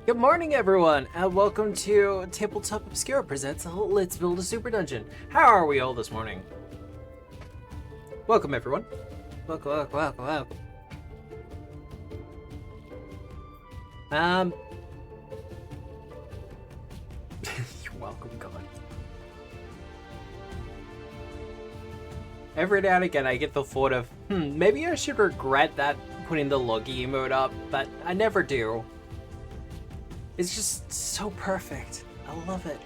Good morning, everyone, and welcome to Tabletop Obscure presents Let's Build a Super Dungeon. How are we all this morning? Welcome, everyone. Welcome. You're welcome, God. Every now and again, I get the thought of, maybe I should regret that putting the loggy emote up, but I never do. It's just so perfect. I love it.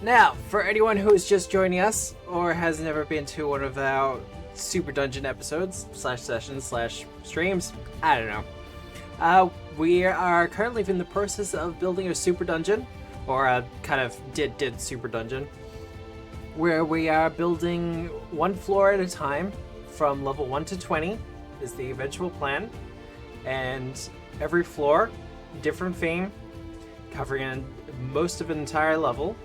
Now, for anyone who is just joining us or has never been to one of our Super Dungeon episodes, /sessions, /streams, I don't know. We are currently in the process of building a Super Dungeon, or kind of did Super Dungeon, where we are building one floor at a time from level 1 to 20 is the eventual plan, and every floor different theme, covering most of an entire level.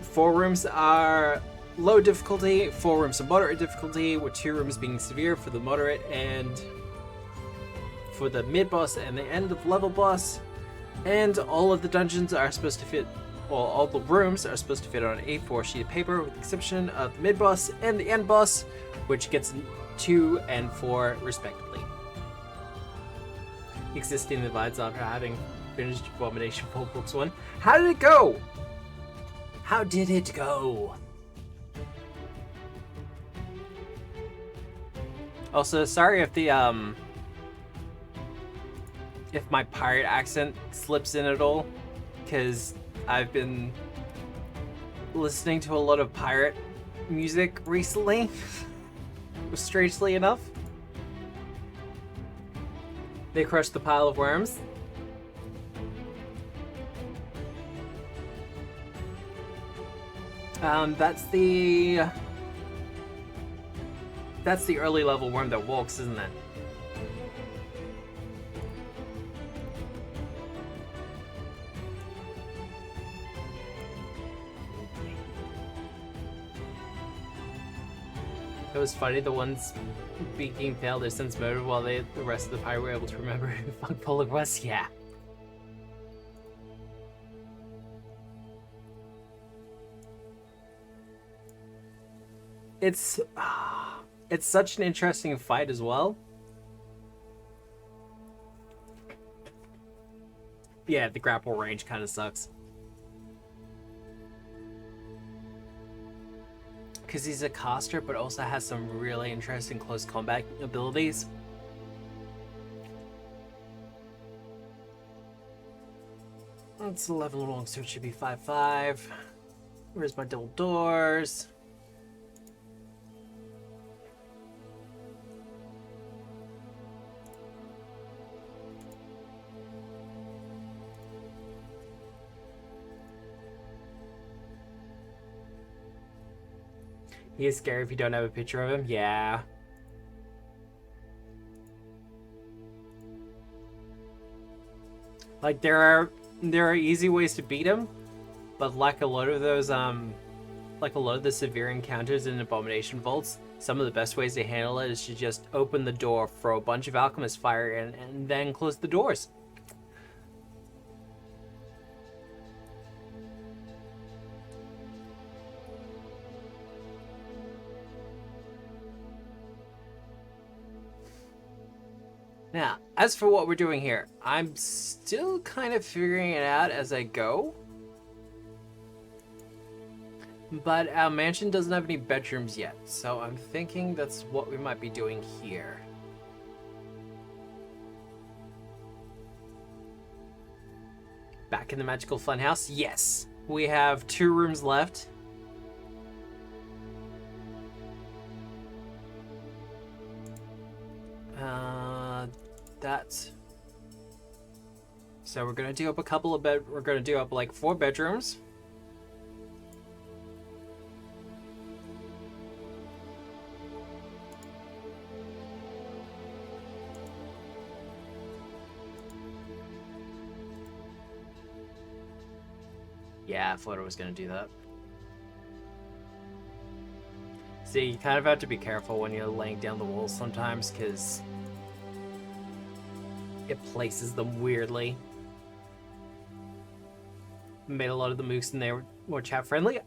4 rooms are low difficulty, 4 rooms are moderate difficulty, with 2 rooms being severe for the moderate and for the mid-boss and the end of level boss. And all of the dungeons are supposed to fit, well, all the rooms are supposed to fit on an A4 sheet of paper, with the exception of the mid-boss and the end boss, which gets 2 and 4 respectively. Existing divides after having finished Abomination Full Books 1. How did it go? How did it go? Also, sorry if the if my pirate accent slips in at all, because I've been listening to a lot of pirate music recently, strangely enough. They crushed the pile of worms. That's the early level worm that walks, isn't it? It was funny, the ones being failed their sense motive while the rest of the pirate were able to remember who Funk Polar was. Yeah. It's such an interesting fight as well. Yeah, the grapple range kind of sucks. Because he's a caster, but also has some really interesting close combat abilities. It's 11 long, so it should be 5/5. Where's my double doors? He is scary if you don't have a picture of him. Yeah. Like there are easy ways to beat him, but like a lot of those like a lot of the severe encounters in Abomination Vaults, some of the best ways to handle it is to just open the door, throw a bunch of alchemist fire in, and then close the doors. Now, as for what we're doing here, I'm still kind of figuring it out as I go. But our mansion doesn't have any bedrooms yet, so I'm thinking that's what we might be doing here. Back in the magical funhouse? Yes! We have 2 rooms left. So we're gonna do up a couple of we're gonna do up like 4 bedrooms. Yeah, I thought I was gonna do that. See, you kind of have to be careful when you're laying down the walls sometimes, because it places them weirdly. Made a lot of the mooks in there more chat friendly.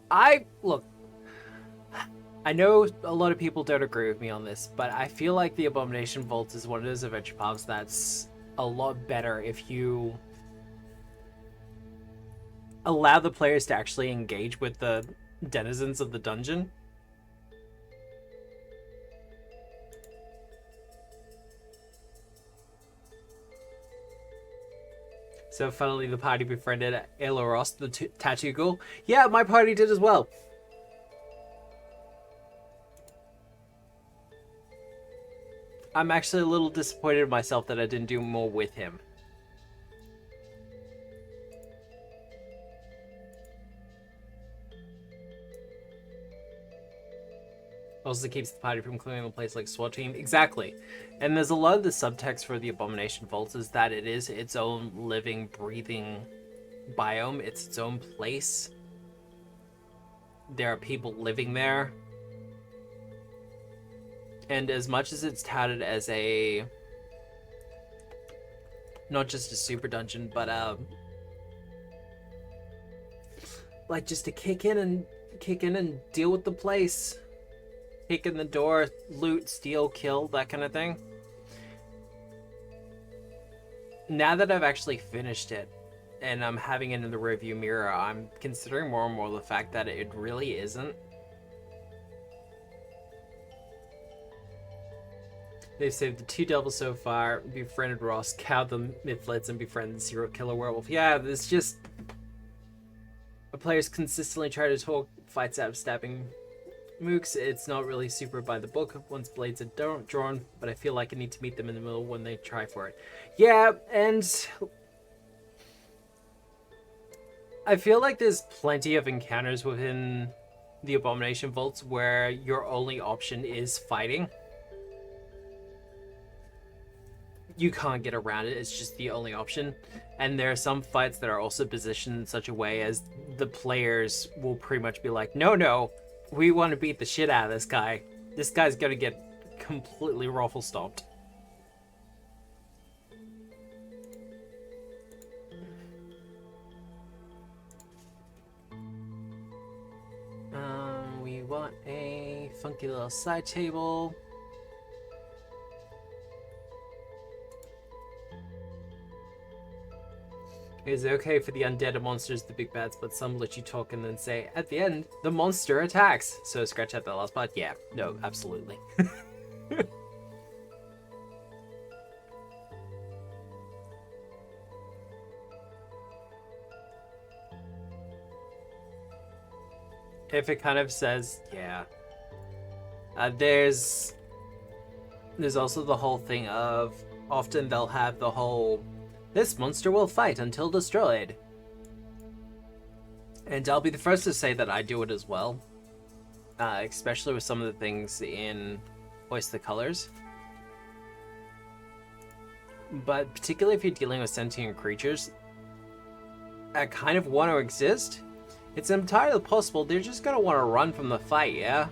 Look, I know a lot of people don't agree with me on this, but I feel like the Abomination Vault is one of those adventure paths that's a lot better if you allow the players to actually engage with the denizens of the dungeon. So funnily, the party befriended Eloros, the tattoo girl. Yeah, my party did as well. I'm actually a little disappointed in myself that I didn't do more with him. Also keeps the party from clearing the place like SWAT team. Exactly. And there's a lot of the subtext for the Abomination Vault is that it is its own living, breathing biome. It's its own place. There are people living there. And as much as it's touted as a... not just a super dungeon, but like just to kick in and deal with the place. Kick in the door, loot, steal, kill, that kind of thing. Now that I've actually finished it, and I'm having it in the rearview mirror, I'm considering more and more the fact that it really isn't. They've saved the 2 devils so far, befriended Ross, cowed the Mythlets, and befriended the serial killer werewolf. Yeah, it's just... the players consistently try to talk fights out of stabbing mooks. It's not really super by the book once blades are drawn, but I feel like I need to meet them in the middle when they try for it. Yeah, and I feel like there's plenty of encounters within the Abomination Vaults where your only option is fighting. You can't get around it, it's just the only option. And there are some fights that are also positioned in such a way as the players will pretty much be like, no, we want to beat the shit out of this guy. This guy's gonna get completely raffle stomped. We want a funky little side table. Is it okay for the undead monsters, the big bads, but some let you talk and then say, at the end, the monster attacks. So scratch out that last part? Yeah, no, absolutely. If it kind of says, yeah. There's also the whole thing of, often they'll have the whole, this monster will fight until destroyed. And I'll be the first to say that I do it as well. Especially with some of the things in Hoist the Colors. But particularly if you're dealing with sentient creatures that kind of want to exist, it's entirely possible they're just going to want to run from the fight, yeah?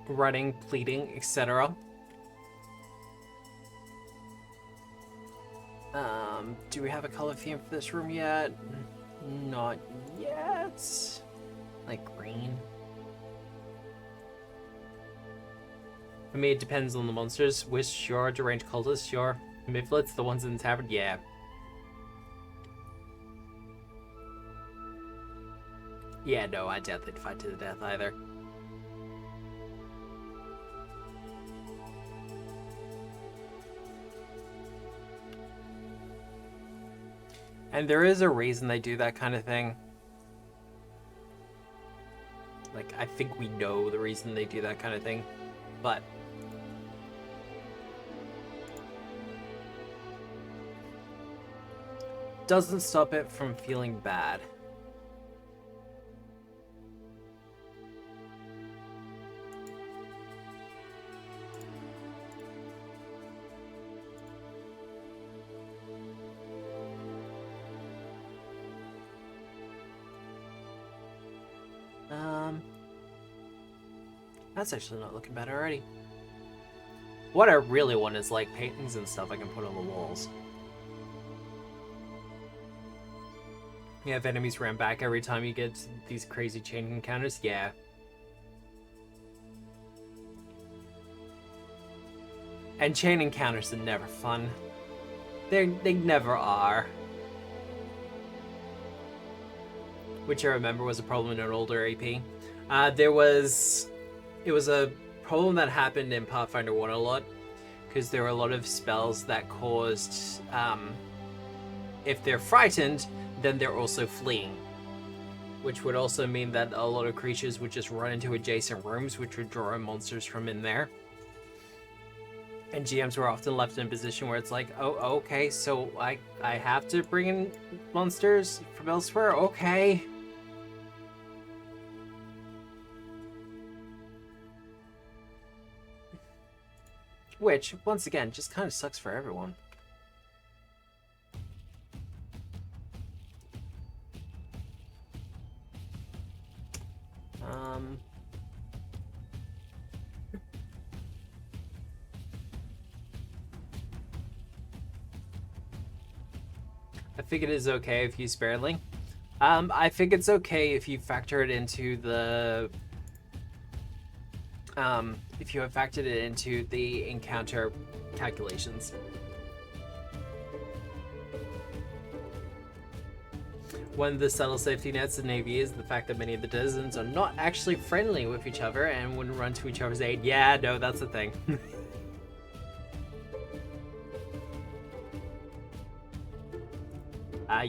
Running, pleading, etc. Do we have a color theme for this room yet? Not yet. Like green. For me, it depends on the monsters. Wish, sure. Deranged cultists, sure. Mythlets, the ones in the tavern, yeah. Yeah, no, I doubt they'd fight to the death either. And there is a reason they do that kind of thing. Like, I think we know the reason they do that kind of thing. But doesn't stop it from feeling bad. That's actually not looking bad already. What I really want is like paintings and stuff I can put on the walls. Yeah, if enemies ran back every time you get these crazy chain encounters, yeah. And chain encounters are never fun. They never are. Which I remember was a problem in an older AP. It was a problem that happened in Pathfinder 1 a lot, because there were a lot of spells that caused, if they're frightened, then they're also fleeing. Which would also mean that a lot of creatures would just run into adjacent rooms, which would draw in monsters from in there. And GMs were often left in a position where it's like, oh, okay, so I have to bring in monsters from elsewhere? Okay. Which, once again, just kind of sucks for everyone. I think it is okay if you sparingly. I think it's okay if you factor it into the if you have factored it into the encounter calculations. One of the subtle safety nets in Navy is the fact that many of the denizens are not actually friendly with each other and wouldn't run to each other's aid. Yeah, no, that's the thing.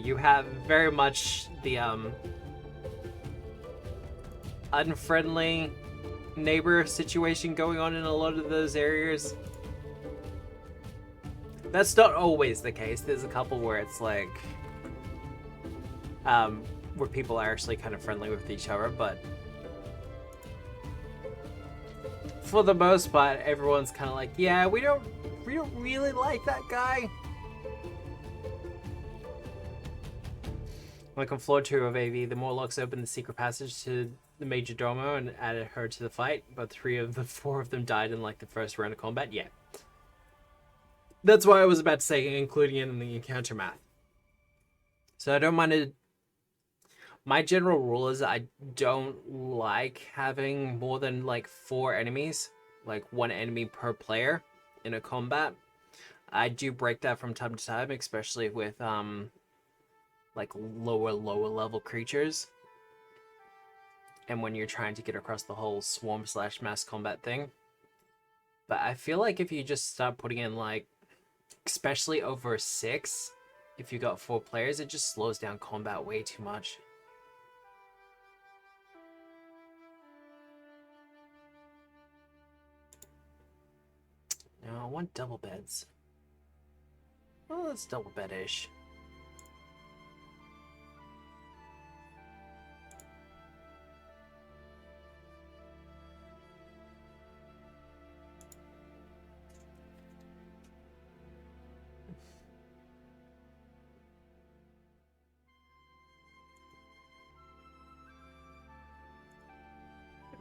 You have very much the unfriendly neighbor situation going on in a lot of those areas. That's not always the case. There's a couple where it's like where people are actually kind of friendly with each other, but for the most part, everyone's kind of like, yeah, we don't really like that guy. Like on floor 2 of AV, the Morlocks opened the secret passage to the Major Domo and added her to the fight, but 3 of the 4 of them died in like the first round of combat. Yeah. That's why I was about to say including it in the encounter math. So I don't mind it. My general rule is I don't like having more than like 4 enemies, like 1 enemy per player in a combat. I do break that from time to time, especially with like lower level creatures, and when you're trying to get across the whole swarm / mass combat thing. But I feel like if you just start putting in like, especially over 6, if you got 4 players, it just slows down combat way too much. No, I want double beds. Well, that's double bed-ish.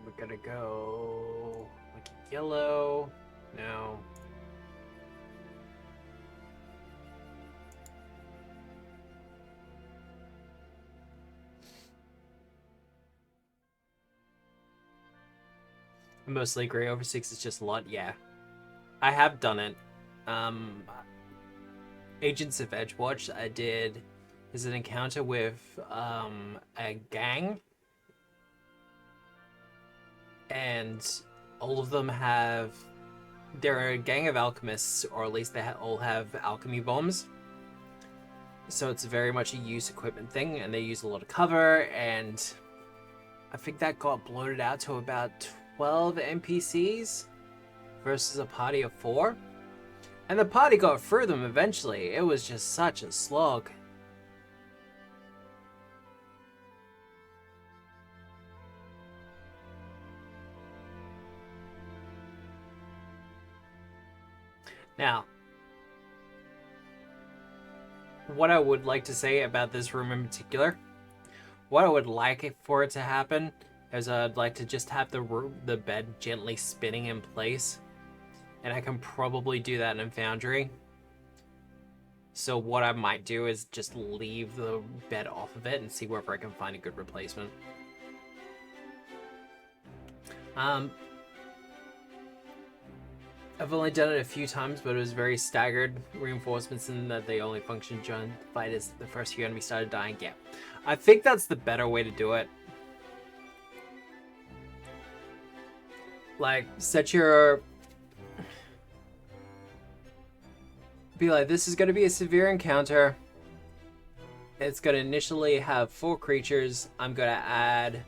We're gonna go like yellow. No. I mostly agree. Over 6 is just a lot. Yeah, I have done it. Agents of Edgewatch, I did is an encounter with a gang, and all of them have, they're a gang of alchemists, or at least they all have alchemy bombs. So it's very much a use equipment thing, and they use a lot of cover, and I think that got bloated out to about 12 NPCs versus a party of 4. And the party got through them eventually. It was just such a slog. Now, what I would like to say about this room in particular, what I would like for it to happen as I'd like to just have the bed gently spinning in place, and I can probably do that in Foundry. So what I might do is just leave the bed off of it and see whether I can find a good replacement. I've only done it a few times, but it was very staggered reinforcements in that they only functioned during the fight as the first few enemies started dying. Yeah, I think that's the better way to do it. Like, set your... Be like, this is going to be a severe encounter. It's going to initially have 4 creatures. I'm going to add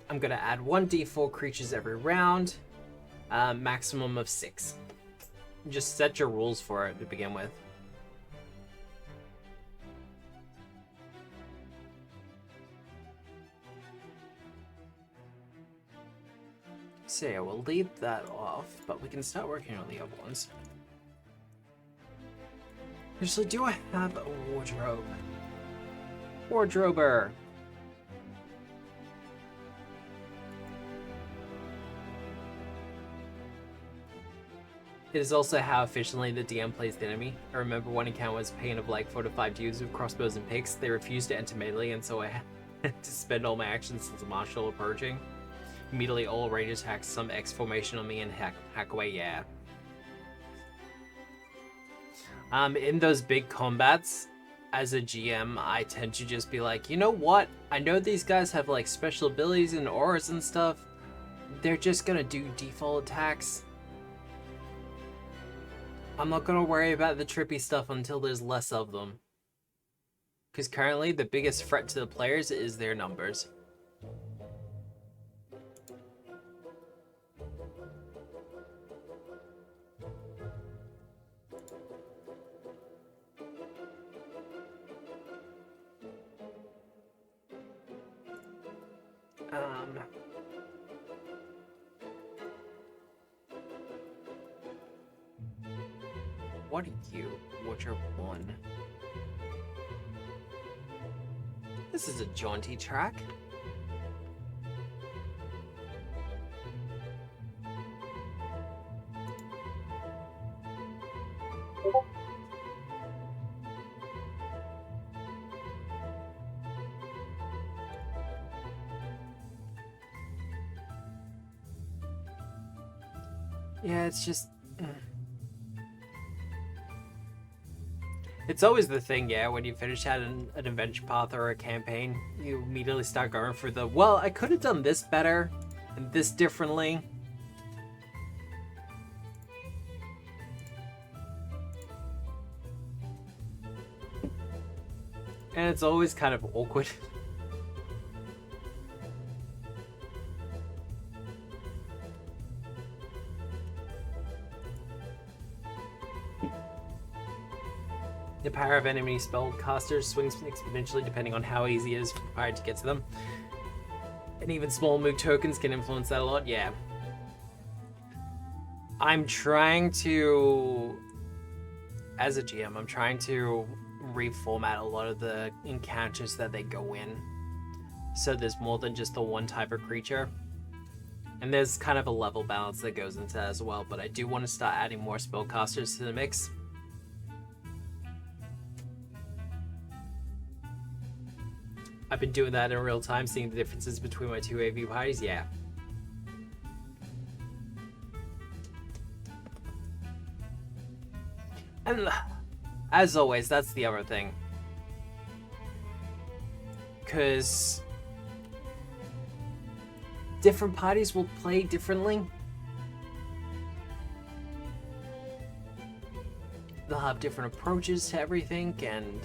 1d4 creatures every round. Maximum of 6. Just set your rules for it to begin with. So yeah, we'll leave that off, but we can start working on the other ones. Actually, do I have a wardrobe? Wardrober! It is also how efficiently the DM plays the enemy. I remember one encounter was pain of like 4 to 5 dudes with crossbows and picks. They refused to enter melee, and so I had to spend all my actions since the marshal approaching. Immediately all range attacks, some X formation on me and hack away, yeah. In those big combats, as a GM, I tend to just be like, you know what? I know these guys have like special abilities and auras and stuff. They're just gonna do default attacks. I'm not gonna worry about the trippy stuff until there's less of them. Because currently, the biggest threat to the players is their numbers. What are you? Wardrobe 1. This is a jaunty track. Yeah, it's just... It's always the thing, yeah, when you finish out an adventure path or a campaign, you immediately start going for the, well, I could have done this better, and this differently. And it's always kind of awkward. The power of enemy spellcasters swings exponentially depending on how easy it is for the pirate to get to them. And even small move tokens can influence that a lot, yeah. I'm trying to, as a GM, I'm trying to reformat a lot of the encounters that they go in. So there's more than just the one type of creature. And there's kind of a level balance that goes into that as well, but I do want to start adding more spellcasters to the mix. I've been doing that in real time, seeing the differences between my two AV parties, yeah. And as always, that's the other thing. Because different parties will play differently. They'll have different approaches to everything, and...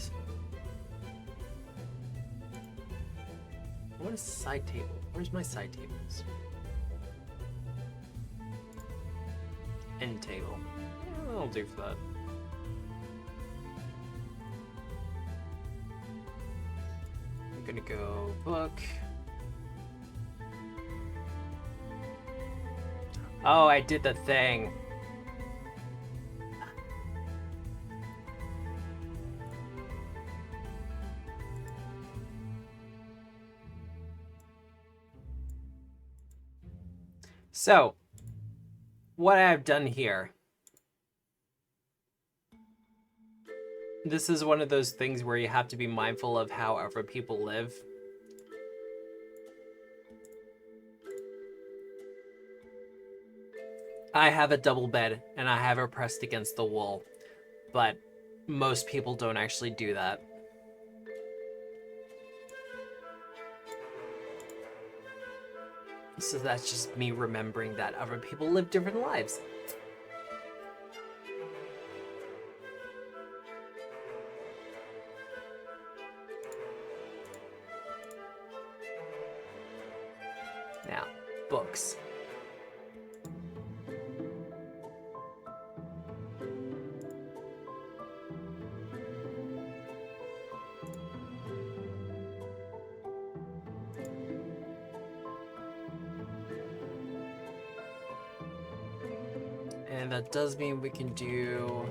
What is side table? Where's my side tables? End table. I'll do for that. I'm gonna go book. Oh, I did the thing. So, what I've done here. This is one of those things where you have to be mindful of how other people live. I have a double bed, and I have it pressed against the wall. But most people don't actually do that. So that's just me remembering that other people live different lives. Now, books. And that does mean we can do...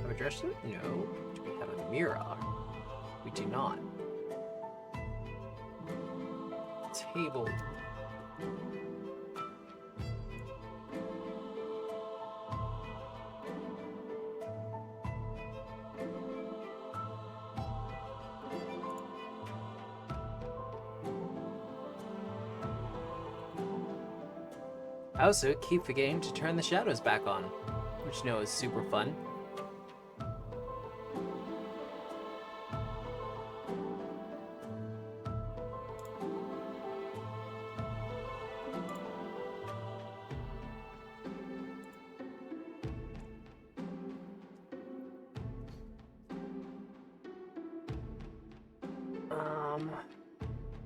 Have a dresser? No. Do we have a mirror? We do not. Table. I also keep forgetting to turn the shadows back on, which you know is super fun.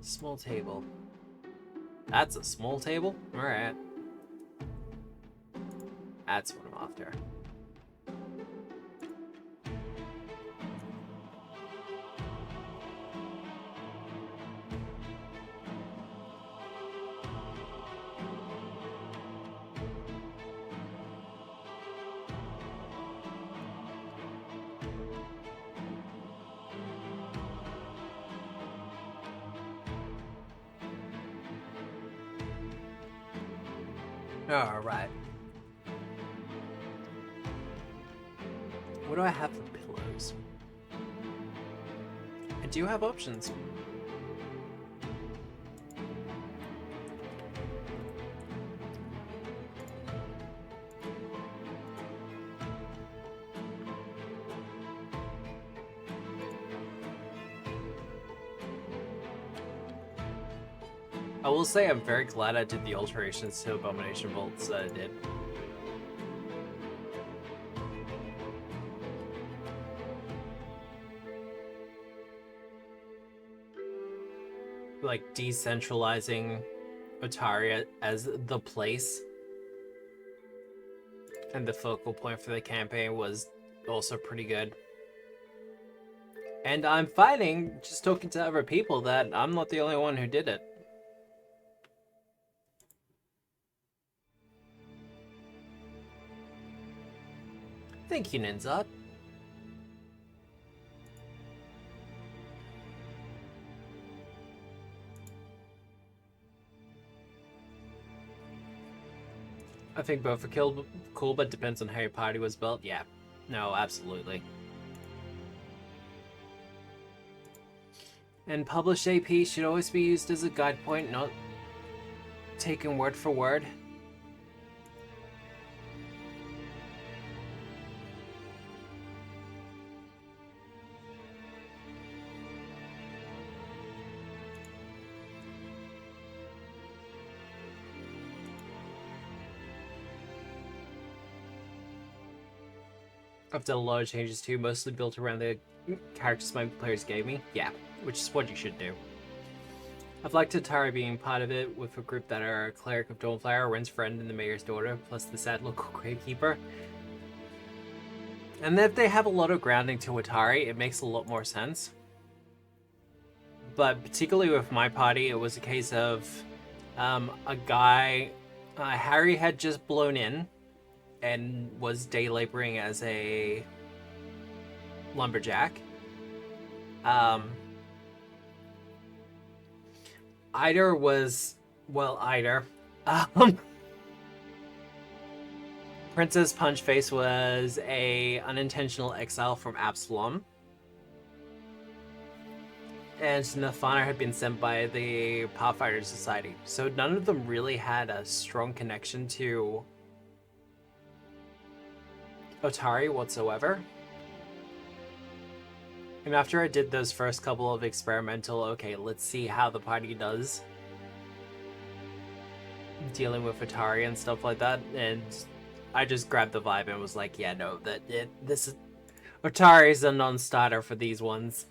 Small table. That's a small table? Alright. That's what I'm after. Alright. What do I have for pillows? I do have options. I will say I'm very glad I did the alterations to Abomination Bolts that I did. Like decentralizing Otari as the place and the focal point for the campaign was also pretty good. And I'm finding, just talking to other people, that I'm not the only one who did it. Thank you, Ninzot. I think both are cool, but depends on how your party was built. Yeah, no, absolutely. And published AP should always be used as a guide point, not taken word for word. I've done a lot of changes too, mostly built around the characters my players gave me. Yeah, which is what you should do. I've liked Atari being part of it with a group that are a Cleric of Dawnflower, Ren's friend, and the Mayor's daughter, plus the sad local Gravekeeper. And if they have a lot of grounding to Atari, it makes a lot more sense. But particularly with my party, it was a case of a guy, Harry had just blown in and was day laboring as a lumberjack. Eider was, well, Eider, Um, Princess Punchface was a unintentional exile from Absalom. And Nathana had been sent by the Pathfinder Society. So none of them really had a strong connection to Otari whatsoever. And after I did those first couple of experimental, okay, let's see how the party does dealing with Otari and stuff like that, and I just grabbed the vibe and was like, yeah, no, this is Otari's a non-starter for these ones.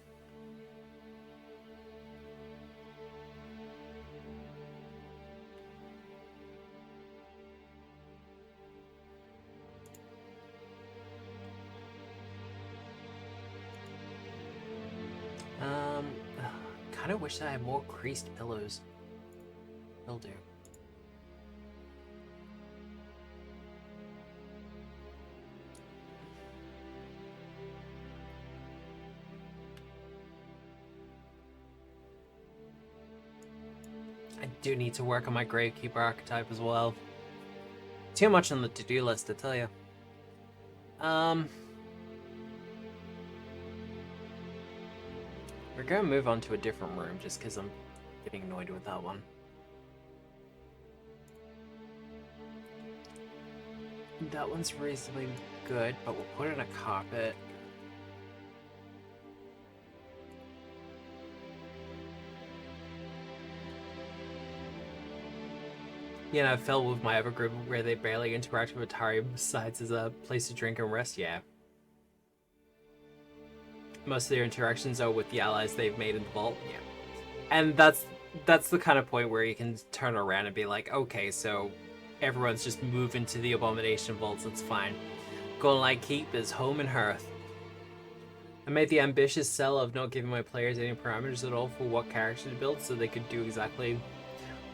Kind of wish that I had more creased pillows. Will do. I do need to work on my Gravekeeper archetype as well. Too much on the to-do list, I tell you. We're gonna move on to a different room just because I'm getting annoyed with that one. That one's reasonably good, but we'll put in a carpet. Yeah, I fell with my other group where they barely interact with Atari besides as a place to drink and rest, yeah. Most of their interactions are with the allies they've made in the vault, yeah. And that's the kind of point where you can turn around and be like, okay, so everyone's just moving to the Abomination Vaults, it's fine. Golden Light Keep is home and hearth. I made the ambitious sell of not giving my players any parameters at all for what character to build so they could do exactly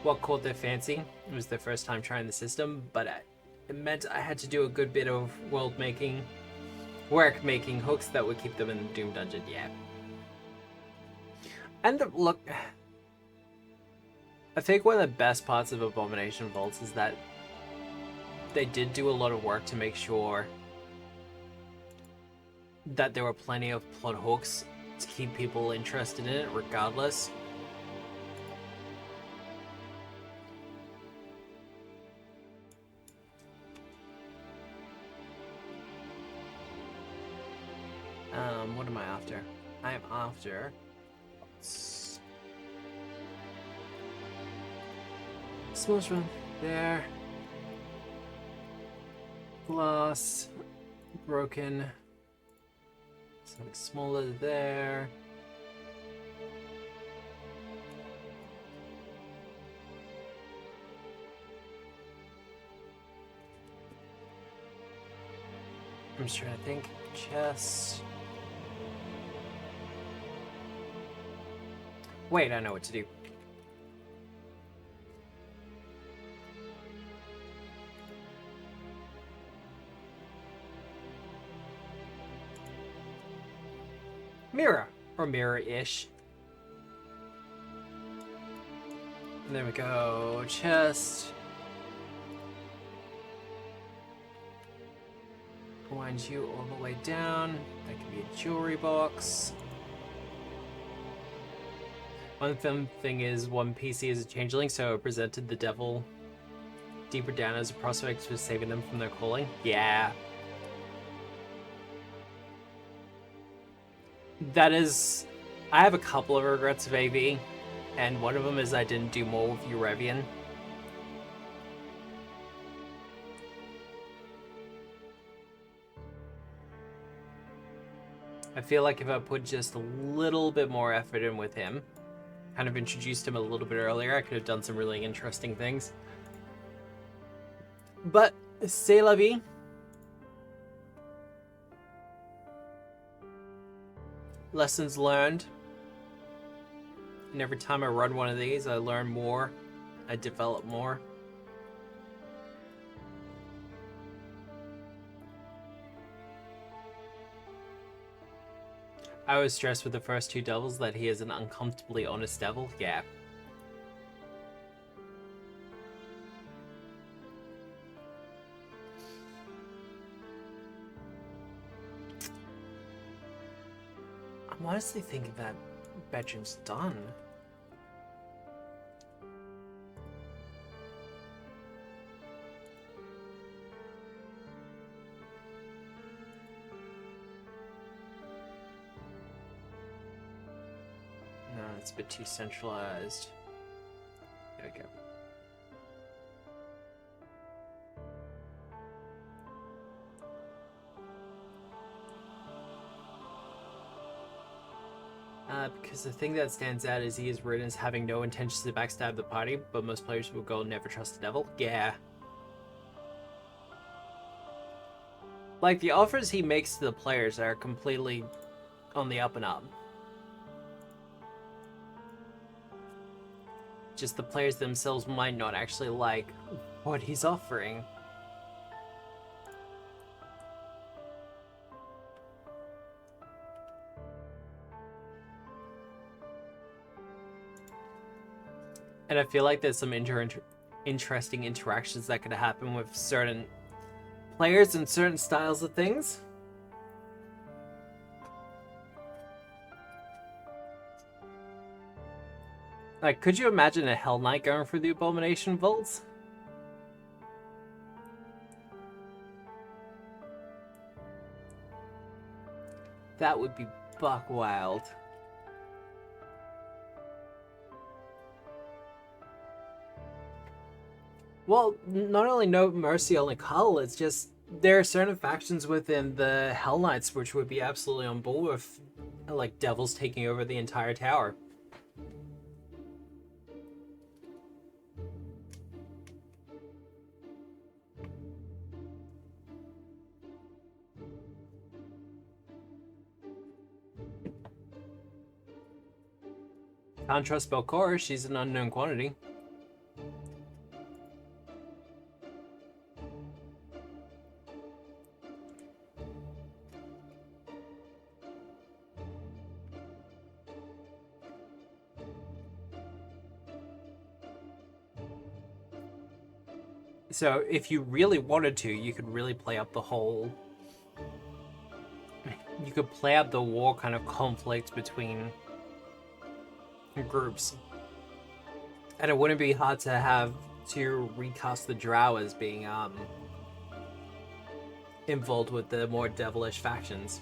what caught their fancy. It was their first time trying the system, but it meant I had to do a good bit of work making hooks that would keep them in the Doom Dungeon, yeah. And look, I think one of the best parts of Abomination Vaults is that they did do a lot of work to make sure that there were plenty of plot hooks to keep people interested in it regardless. What am I after? I am after smallest one there. Glass broken. Something smaller there. I'm just trying to think. Chest. Wait, I know what to do. Mirror, or mirror-ish. And there we go. Chest. Wind you all the way down. That could be a jewelry box. One thing is, one PC is a changeling, so it presented the devil deeper down as a prospect for saving them from their calling. Yeah. That is... I have a couple of regrets of AV, and one of them is I didn't do more with Eurevian. I feel like if I put just a little bit more effort in with him, kind of introduced him a little bit earlier, I could have done some really interesting things. But, c'est la vie. Lessons learned. And every time I run one of these, I learn more. I develop more. I was stressed with the first two devils that he is an uncomfortably honest devil. Yeah. I'm honestly thinking that bedroom's done. No, it's a bit too centralized. There we go. Because the thing that stands out is he is written as having no intentions to backstab the party, but most players will go never trust the devil. Yeah. Like, the offers he makes to the players are completely on the up and up. Just the players themselves might not actually like what he's offering. And I feel like there's some interesting interactions that could happen with certain players and certain styles of things. Like, could you imagine a Hell Knight going through the Abomination Vaults? That would be buck wild. Well, not only no mercy on Cull, it's just there are certain factions within the Hell Knights which would be absolutely on board with, like, devils taking over the entire tower. Can't trust Belcora, she's an unknown quantity. So if you really wanted to, you could really play up the whole... You could play up the war kind of conflict between groups. And it wouldn't be hard to have to recast the Drow as being involved with the more devilish factions.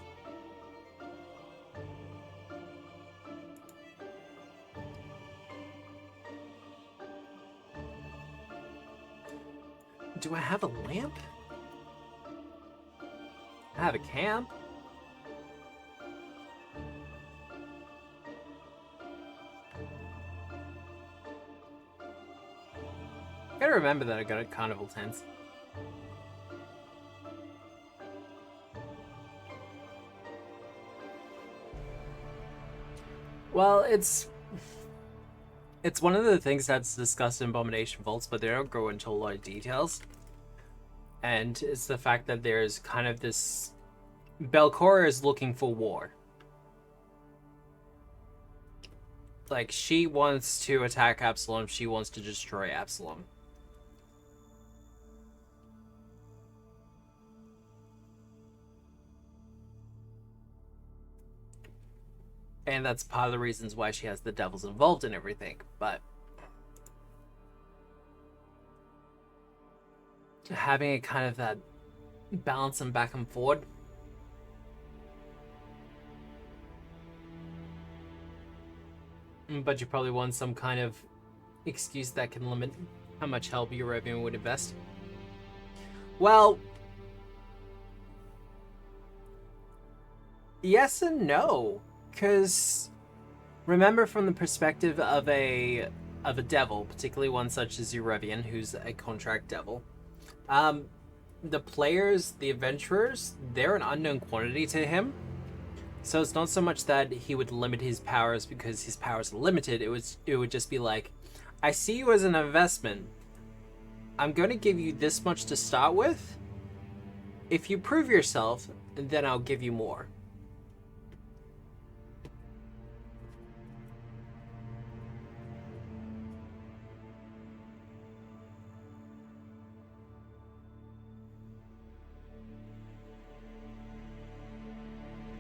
Do I have a lamp? I have a camp. Gotta remember that I got a carnival tent. Well, it's one of the things that's discussed in Abomination Vaults, but they don't go into a lot of details. And it's the fact that there's kind of this... Belcora is looking for war. Like, she wants to attack Absalom, she wants to destroy Absalom. And that's part of the reasons why she has the devils involved in everything, but... having a kind of that balance and back and forward. But you probably want some kind of excuse that can limit how much help European would invest. Well... yes and no. Because remember, from the perspective of a devil, particularly one such as Eurevian, who's a contract devil, the players, the adventurers, they're an unknown quantity to him. So it's not so much that he would limit his powers because his powers are limited. It would just be like, I see you as an investment. I'm going to give you this much to start with. If you prove yourself, then I'll give you more.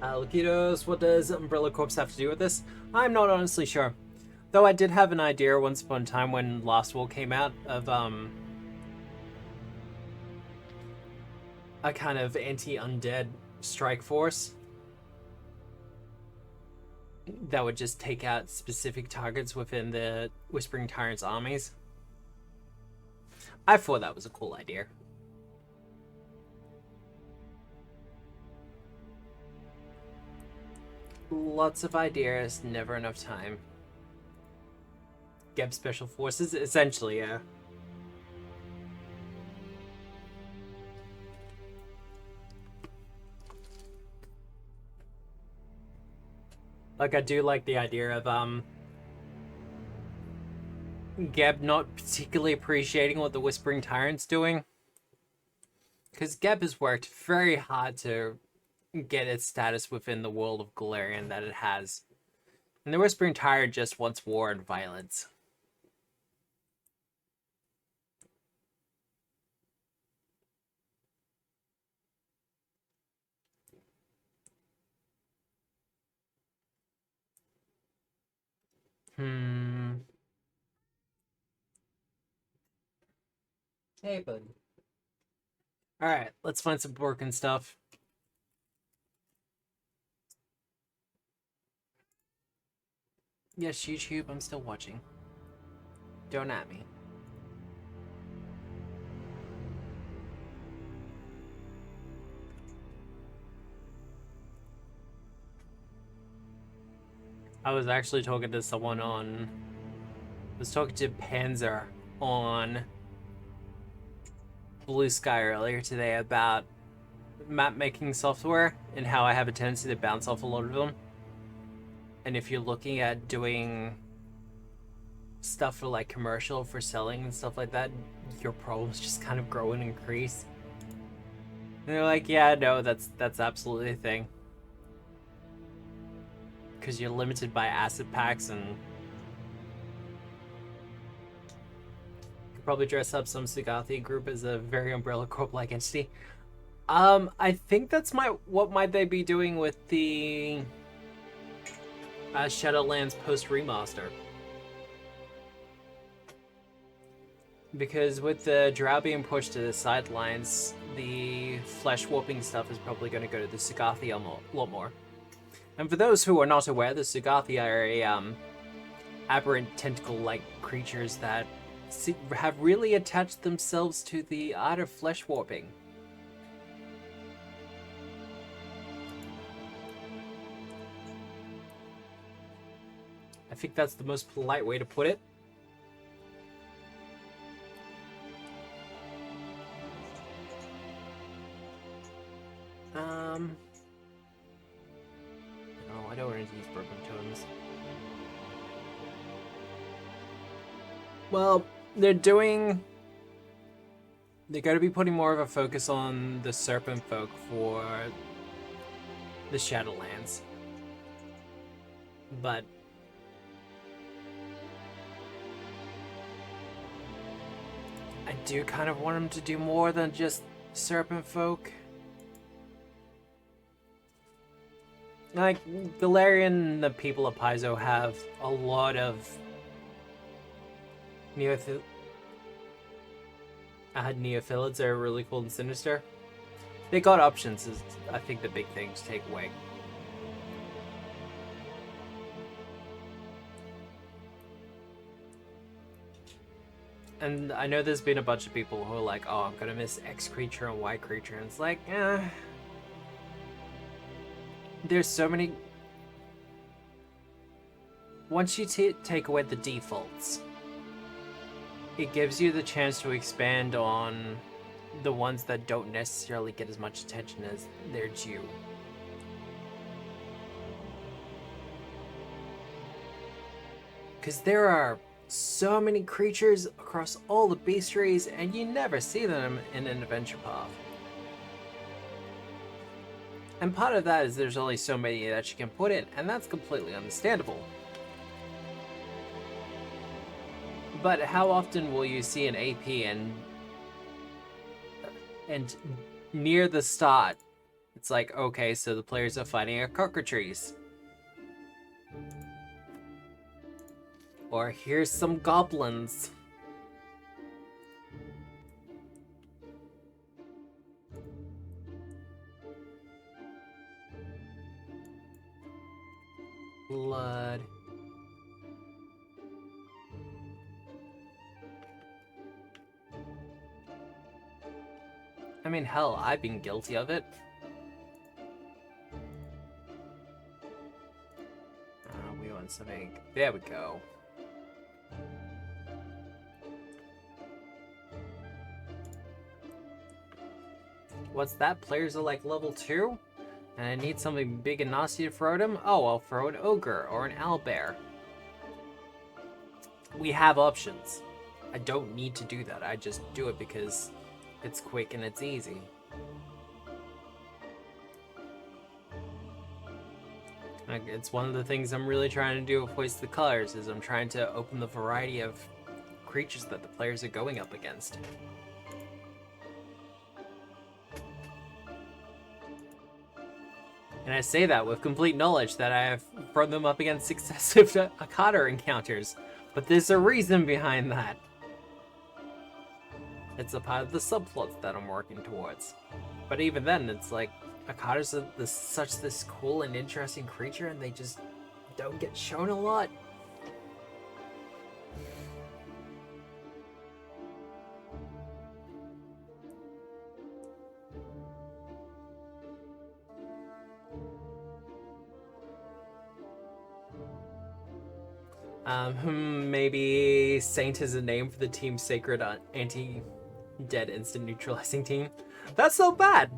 Lukitos, what does Umbrella Corps have to do with this? I'm not honestly sure. Though I did have an idea once upon a time when Lost World came out of a kind of anti-undead strike force that would just take out specific targets within the Whispering Tyrant's armies. I thought that was a cool idea. Lots of ideas, never enough time. Geb Special Forces, essentially, yeah. Like, I do like the idea of, Geb not particularly appreciating what the Whispering Tyrant's doing. Because Geb has worked very hard to get its status within the world of Galarian that it has. And the Whispering Tyrant just wants war and violence. Hey, bud. Alright, let's find some broken stuff. Yes, YouTube, I'm still watching. Don't at me. I was actually talking to someone on... I was talking to Panzer on Blue Sky earlier today about map making software and how I have a tendency to bounce off a lot of them. And if you're looking at doing stuff for like commercial for selling and stuff like that, your problems just kind of grow and increase. And they're like, yeah, no, that's absolutely a thing. Because you're limited by asset packs and you could probably dress up some Sagathi group as a very Umbrella Corp-like entity. I think that's what might they be doing with the Shadowlands post remaster. Because with the Drow being pushed to the sidelines, the flesh warping stuff is probably going to go to the Sagathi a lot more. And for those who are not aware, the Sagathi are a aberrant tentacle-like creatures that have really attached themselves to the art of flesh warping. I think that's the most polite way to put it. No, I don't want to use broken totems. Well, they're going to be putting more of a focus on the Serpent Folk for the Shadowlands. But I do kind of want them to do more than just Serpent Folk. Like, Galarian and the people of Paizo have a lot of neophilids that are really cool and sinister. They got options is, I think, the big thing to take away. And I know there's been a bunch of people who are like, oh, I'm gonna miss X creature and Y creature, and it's like, there's so many... Once you take away the defaults, it gives you the chance to expand on the ones that don't necessarily get as much attention as they're due. Because there are so many creatures across all the bestiaries, and you never see them in an adventure path. And part of that is there's only so many that you can put in, and that's completely understandable. But how often will you see an AP and near the start, It's like, okay, so the players are fighting a cockatrice. Or here's some goblins. Blood. I mean, hell, I've been guilty of it. We want something. There we go. What's that? Players are like level 2? And I need something big and nasty to throw at him? Oh, I'll throw an ogre or an owlbear. We have options. I don't need to do that. I just do it because it's quick and it's easy. It's one of the things I'm really trying to do with Hoist the Colors, is I'm trying to open the variety of creatures that the players are going up against. And I say that with complete knowledge that I have thrown them up against successive Akata encounters. But there's a reason behind that. It's a part of the subplots that I'm working towards. But even then, it's like, Akatas are such this cool and interesting creature, and they just don't get shown a lot. Maybe Saint is a name for the team's sacred anti-dead instant neutralizing team. That's so bad!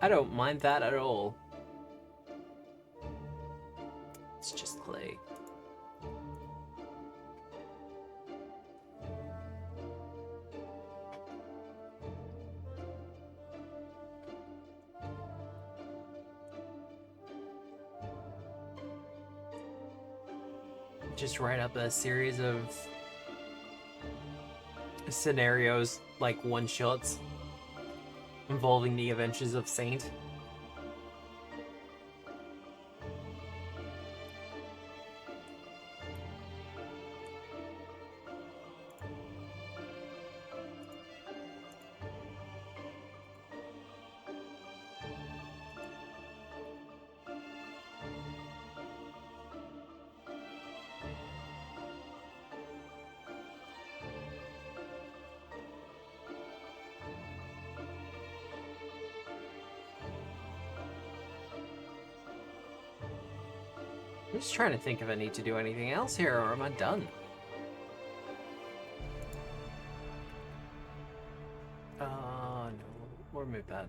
I don't mind that at all. It's just clay. Just write up a series of scenarios, like one-shots, involving the adventures of Saint. I'm just trying to think if I need to do anything else here, or am I done? No. We'll remove that.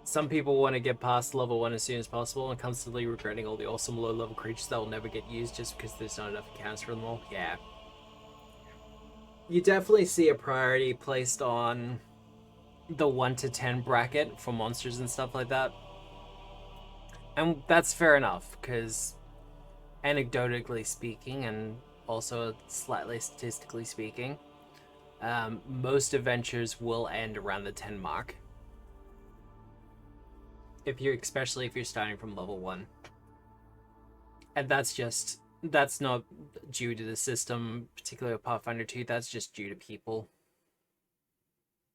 Some people want to get past level 1 as soon as possible and constantly regretting all the awesome low-level creatures that will never get used just because there's not enough accounts for them all. Yeah. You definitely see a priority placed on the 1 to 10 bracket for monsters and stuff like that. And that's fair enough, because anecdotally speaking, and also slightly statistically speaking, most adventures will end around the 10 mark. Especially if you're starting from level 1. And that's not due to the system, particularly with Pathfinder 2, that's just due to people.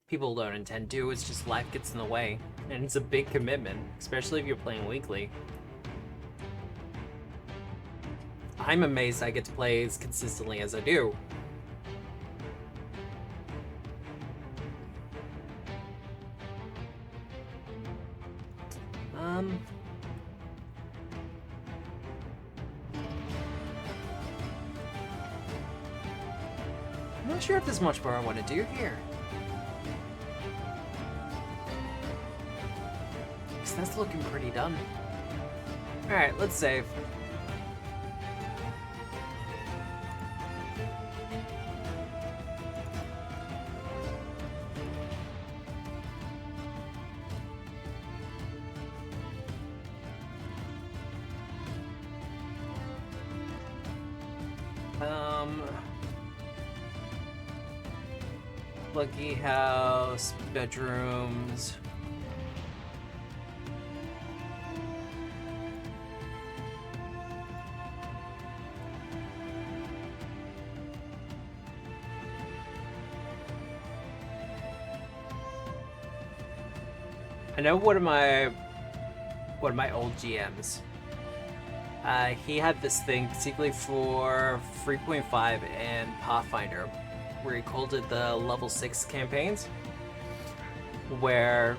People don't intend to, it's just life gets in the way. And it's a big commitment, especially if you're playing weekly. I'm amazed I get to play as consistently as I do. I'm not sure if there's much more I want to do here. Because that's looking pretty done. Alright, let's save. Um, Lucky house, bedrooms. I know one of my old GMs. He had this thing particularly for 3.5 and Pathfinder, where he called it the level 6 campaigns, where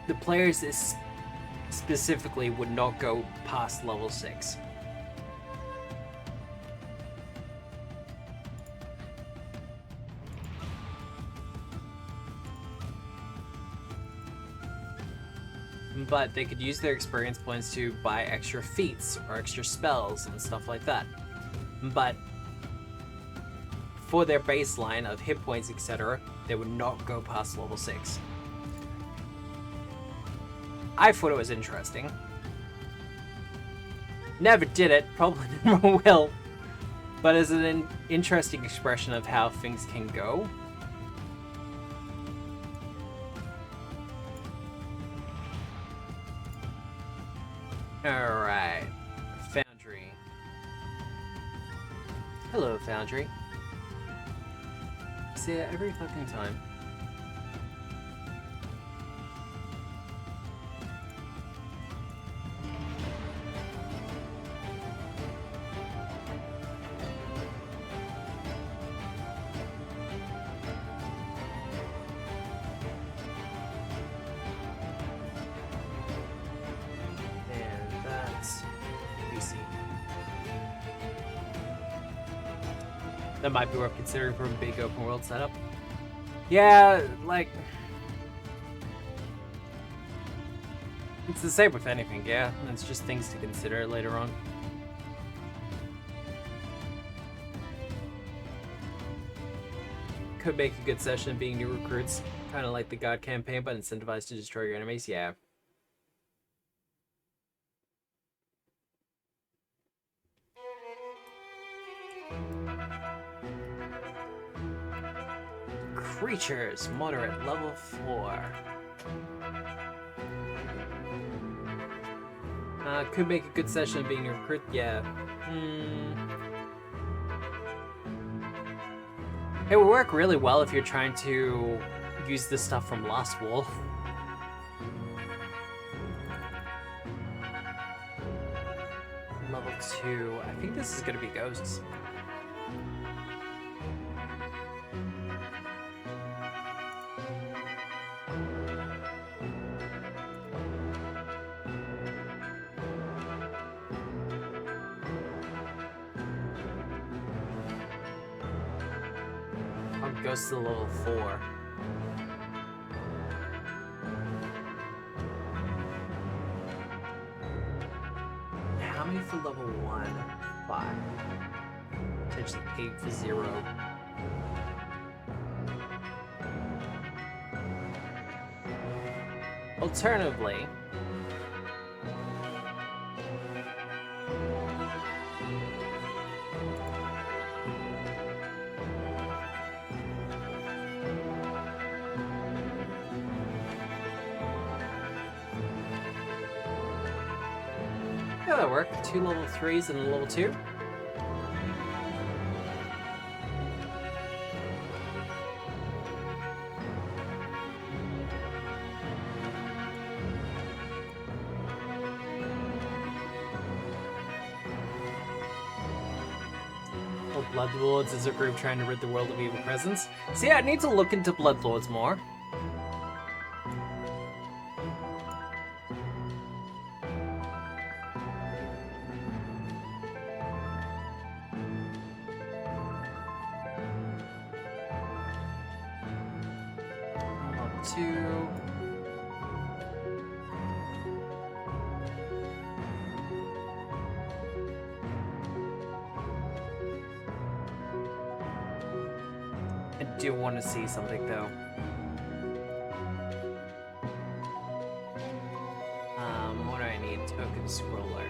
the players specifically would not go past level 6. But they could use their experience points to buy extra feats or extra spells and stuff like that. But for their baseline of hit points, etc., they would not go past level 6. I thought it was interesting. Never did it, probably never will. But as an interesting expression of how things can go. Alright. Foundry. Hello, Foundry. See it every fucking time. That might be worth considering for a big open world setup. Yeah, like... it's the same with anything, yeah. It's just things to consider later on. Could make a good session being new recruits. Kind of like the God campaign, but incentivized to destroy your enemies, yeah. Creatures, moderate, level 4. Could make a good session being a recruit, yeah. It would work really well if you're trying to use this stuff from Lost Wolf. Level 2, I think this is gonna be ghosts. Goes to level 4. How many for level 1? 5. Potentially 8 for 0. Alternatively, yeah, that work. 2 level 3s and a level 2. Well, Bloodlords is a group trying to rid the world of evil presence. So yeah, I need to look into Bloodlords more. Do want to see something though. What do I need? Token scroller.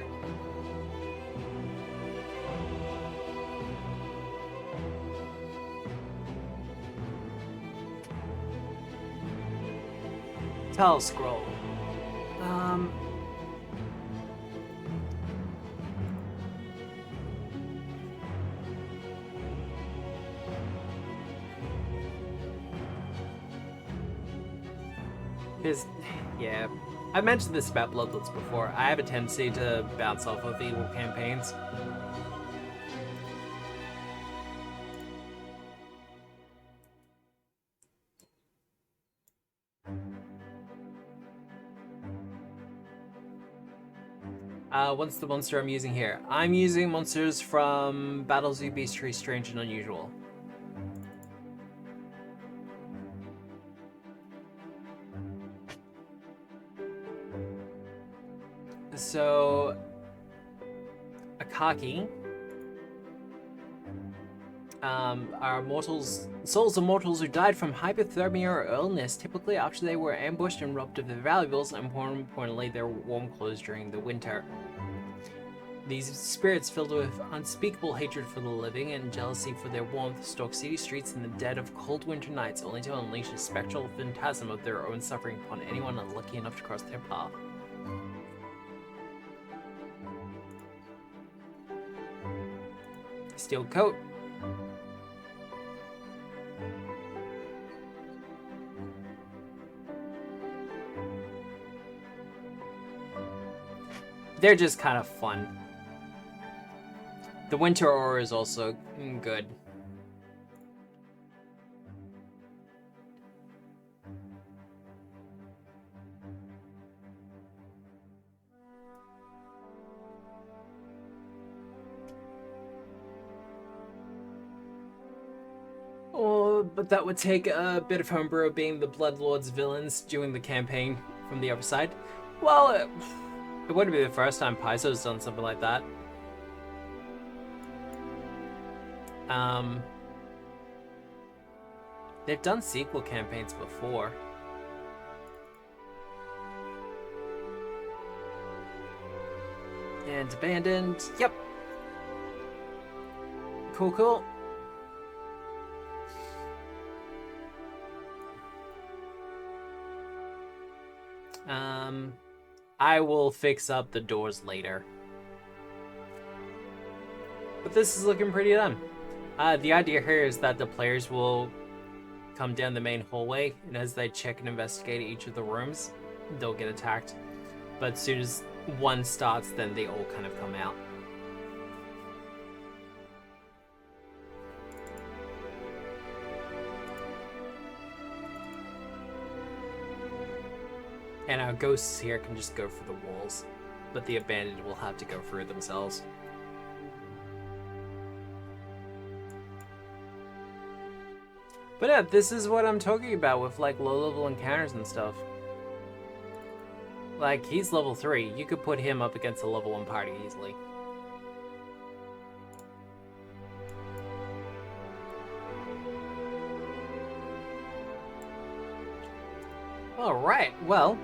Tell scroll. Because, yeah, I mentioned this about Bloodlords before. I have a tendency to bounce off of evil campaigns. What's the monster I'm using here? I'm using monsters from Battle Zoo Beastry Strange and Unusual. So, Akaki are mortals, souls of mortals who died from hypothermia or illness, typically after they were ambushed and robbed of their valuables, and more importantly, their warm clothes during the winter. These spirits, filled with unspeakable hatred for the living and jealousy for their warmth, stalk city streets in the dead of cold winter nights, only to unleash a spectral phantasm of their own suffering upon anyone unlucky enough to cross their path. Steel coat. They're just kind of fun. The winter aura is also good. Oh, but that would take a bit of homebrew being the Bloodlords villains during the campaign from the other side. Well, it wouldn't be the first time Paizo's done something like that. They've done sequel campaigns before. And abandoned. Yep. Cool. I will fix up the doors later. But this is looking pretty done. The idea here is that the players will come down the main hallway, and as they check and investigate each of the rooms, they'll get attacked. But as soon as one starts, then they all kind of come out. And our ghosts here can just go for the walls, but the abandoned will have to go through themselves. But yeah, this is what I'm talking about with like low-level encounters and stuff. Like, he's level 3. You could put him up against a level 1 party easily. Alright, well.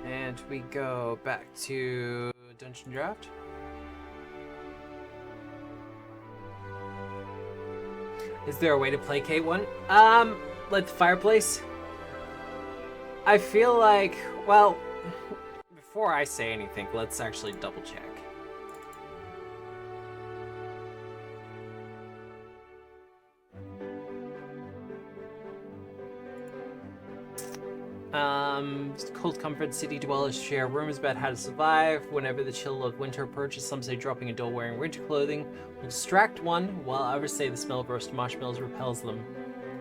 And we go back to Dungeon Draft. Is there a way to placate one? Like the fireplace? I feel like, well, before I say anything, let's actually double check. Cold comfort city dwellers share rumors about how to survive. Whenever the chill of winter approaches, some say dropping a door wearing winter clothing will distract one, while others say the smell of roasted marshmallows repels them,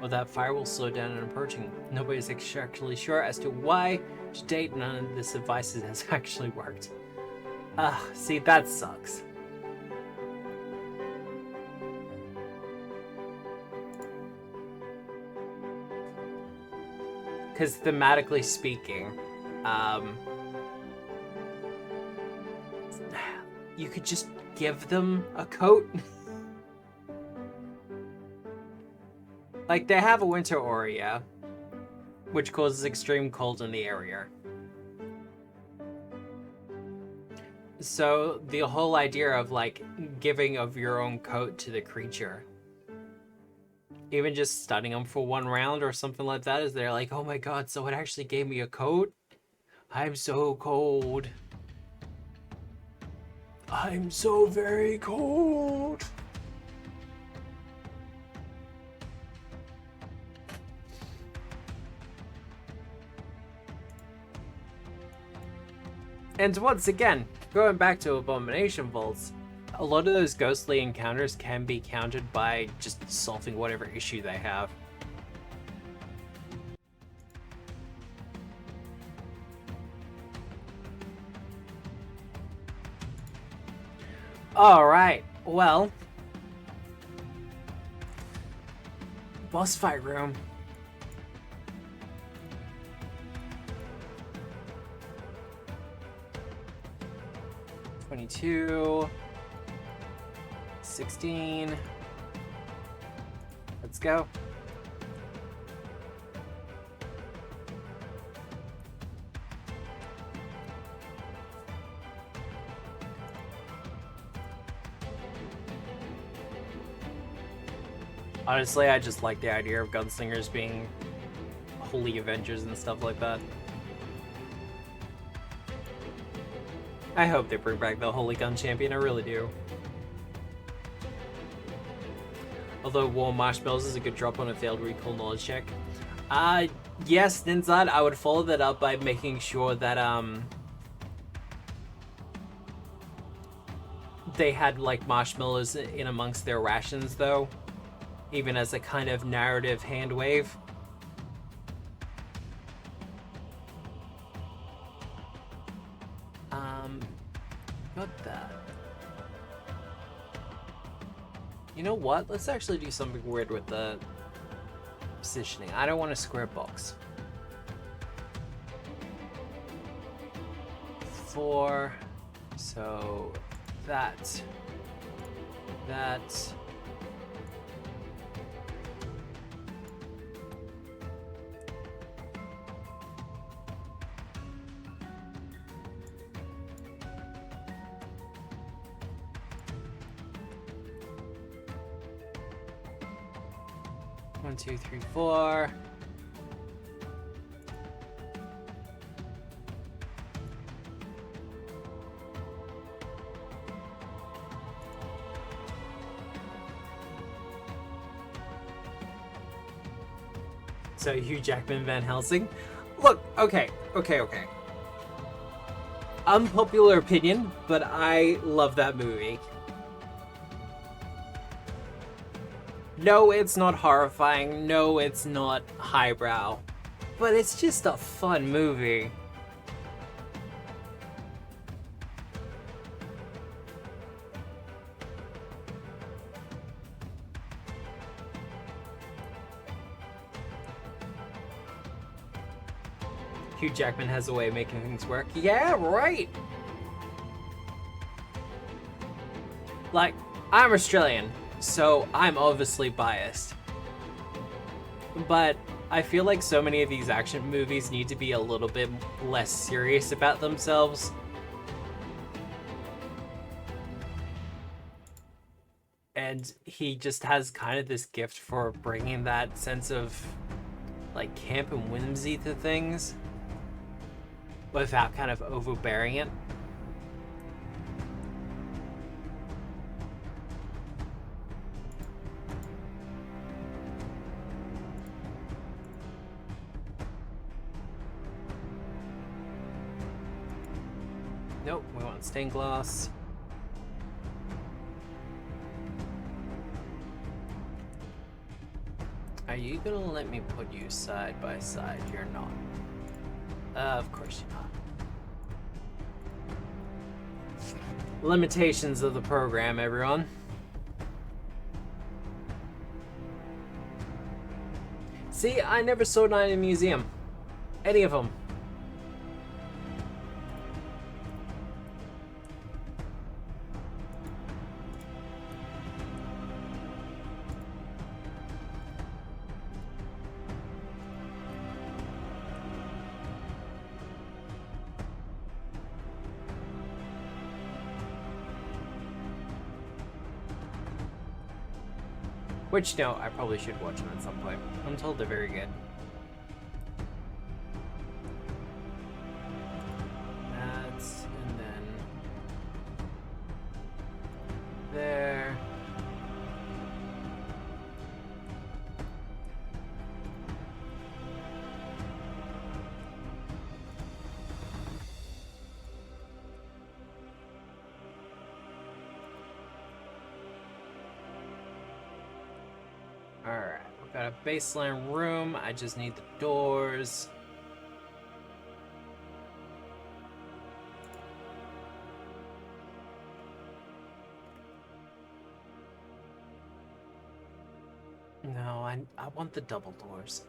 or that fire will slow down in approaching. Nobody is actually sure as to why. To date, none of this advice has actually worked. See, that sucks. Because thematically speaking, you could just give them a coat. Like, they have a winter aura, yeah, which causes extreme cold in the area. So the whole idea of like giving of your own coat to the creature Even just stunning them for one round or something like that, is they're like, oh my god, someone actually gave me a coat? I'm so cold. I'm so very cold. And once again, going back to Abomination Vaults, a lot of those ghostly encounters can be countered by just solving whatever issue they have. Alright, well, boss fight room. $22, 16. Let's go. Honestly, I just like the idea of gunslingers being holy avengers and stuff like that. I hope they bring back the Holy Gun Champion, I really do. Although Warm Marshmallows is a good drop on a failed recall knowledge check. Yes, Ninzad, I would follow that up by making sure that, they had, like, marshmallows in amongst their rations, though. Even as a kind of narrative hand wave. Got that. You know what? Let's actually do something weird with the positioning. I don't want a square box. 4. So that. 1, 2, 3, 4. So Hugh Jackman, Van Helsing. Look, okay. Unpopular opinion, but I love that movie. No, it's not horrifying. No, it's not highbrow. But it's just a fun movie. Hugh Jackman has a way of making things work. Yeah, right! Like, I'm Australian, so I'm obviously biased. But I feel like so many of these action movies need to be a little bit less serious about themselves. And he just has kind of this gift for bringing that sense of, like, camp and whimsy to things without kind of overbearing it. Nope, we want stained glass. Are you gonna let me put you side by side? You're not. Of course you're not. Limitations of the program, everyone. See, I never saw nine in a museum. Any of them. Which, no, I probably should watch them at some point. I'm told they're very good. That's, and then there. Alright, we've got a baseline room. I just need the doors. No, I want the double doors.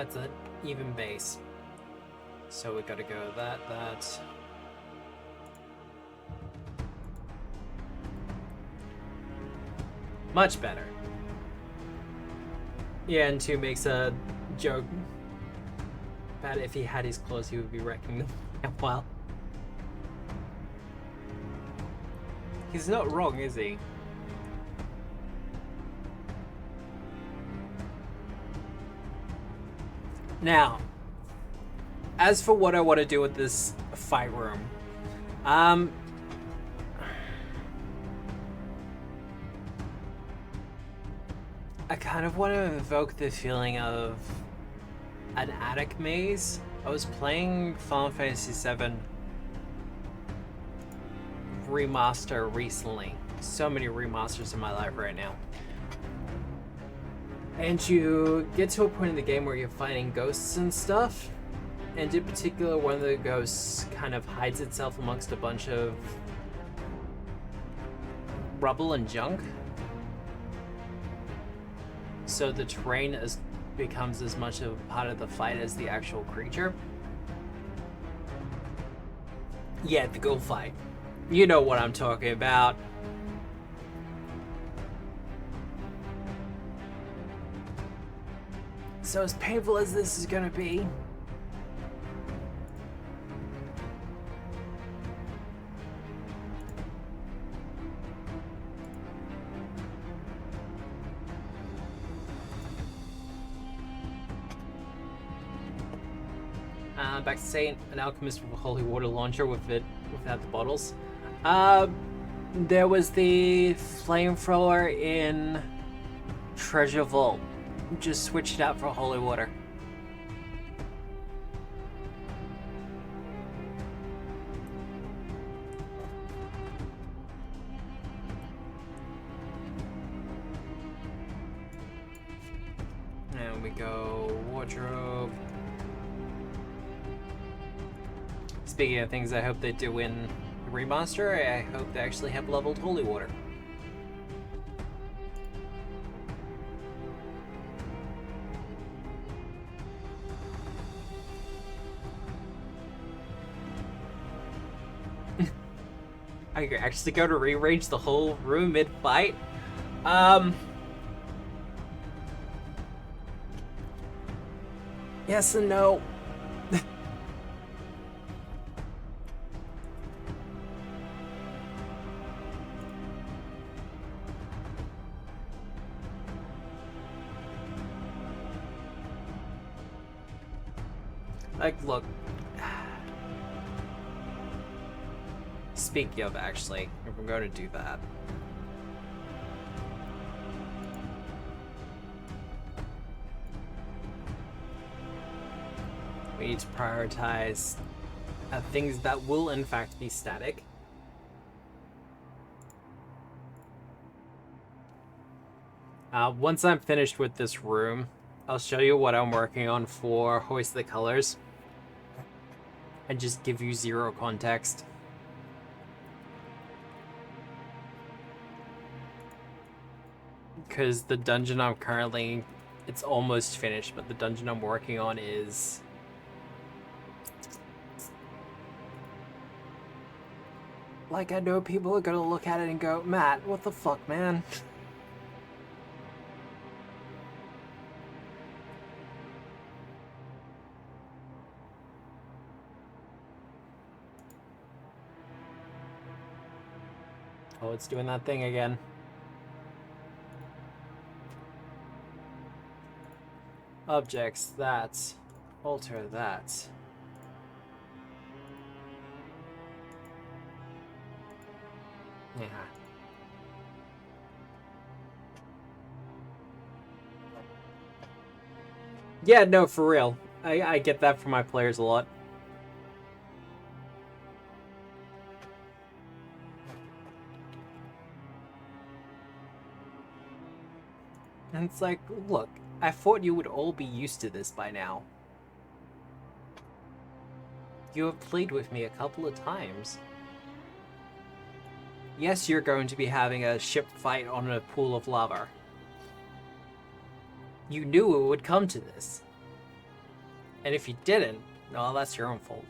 It's an even base. So we gotta go that. Much better. Yeah, and 2 makes a joke about if he had his claws, he would be wrecking them. Well, he's not wrong, is he? Now, as for what I want to do with this fight room, I kind of want to evoke the feeling of an attic maze. I was playing Final Fantasy VII Remaster recently. So many remasters in my life right now. And you get to a point in the game where you're fighting ghosts and stuff. And in particular, one of the ghosts kind of hides itself amongst a bunch of rubble and junk. So the terrain becomes as much of a part of the fight as the actual creature. Yeah, the ghoul fight. You know what I'm talking about. So as painful as this is gonna be, back to Saint, an alchemist with a holy water launcher without the bottles. There was the flamethrower in Treasure Vault. Just switch it out for holy water. And we go wardrobe. Speaking of things I hope they do in the remaster, I hope they actually have leveled holy water. I could actually go to rearrange the whole room mid-fight. Yes and no. Like, look. Speaking of, actually, if we're going to do that. We need to prioritize things that will, in fact, be static. Once I'm finished with this room, I'll show you what I'm working on for Hoist the Colors. And just give you zero context. Because the dungeon I'm currently... It's almost finished, but the dungeon I'm working on is... Like, I know people are gonna look at it and go, Matt, what the fuck, man? Oh, it's doing that thing again. Objects that alter that. Yeah. Yeah, no, for real. I get that from my players a lot. And it's like, look, I thought you would all be used to this by now. You have played with me a couple of times. Yes, you're going to be having a ship fight on a pool of lava. You knew it would come to this. And if you didn't, well, that's your own fault.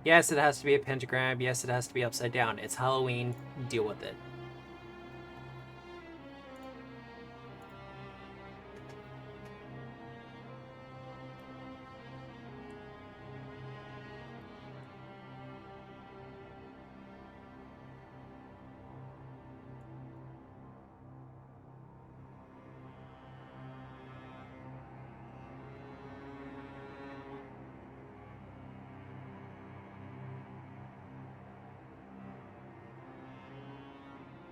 Yes, it has to be a pentagram. Yes, it has to be upside down. It's Halloween. Deal with it.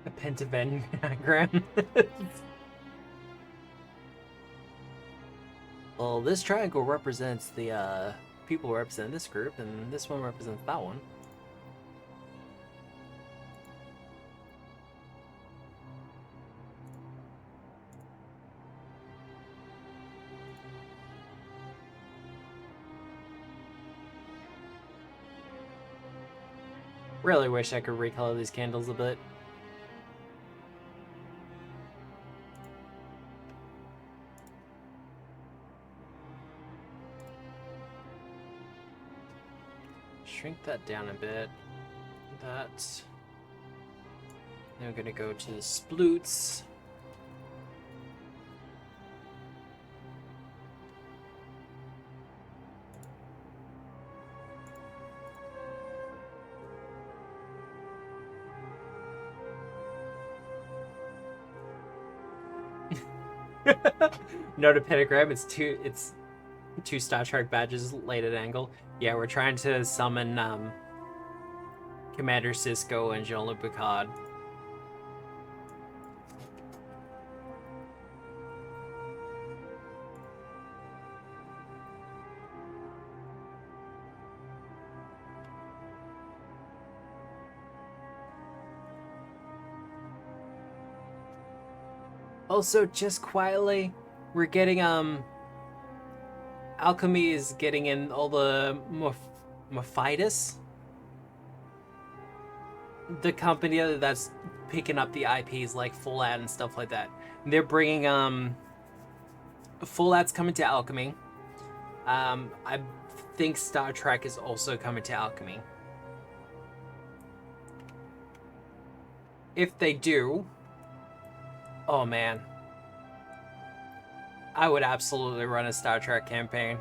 A pentagram. Well, this triangle represents the people who represent this group, and this one represents that one. Really wish I could recolor these candles a bit. Shrink that down a bit. That. Then we're gonna go to the sploots. Not a pentagram. It's two Star Trek badges laid at an angle. Yeah, we're trying to summon Commander Sisko and Jean-Luc Picard. Also, just quietly, we're getting Alchemy is getting in all the Mephitis, the company that's picking up the IPs like Fallout and stuff like that. They're bringing Fallout's coming to Alchemy. I think Star Trek is also coming to Alchemy. If they do, oh man, I would absolutely run a Star Trek campaign.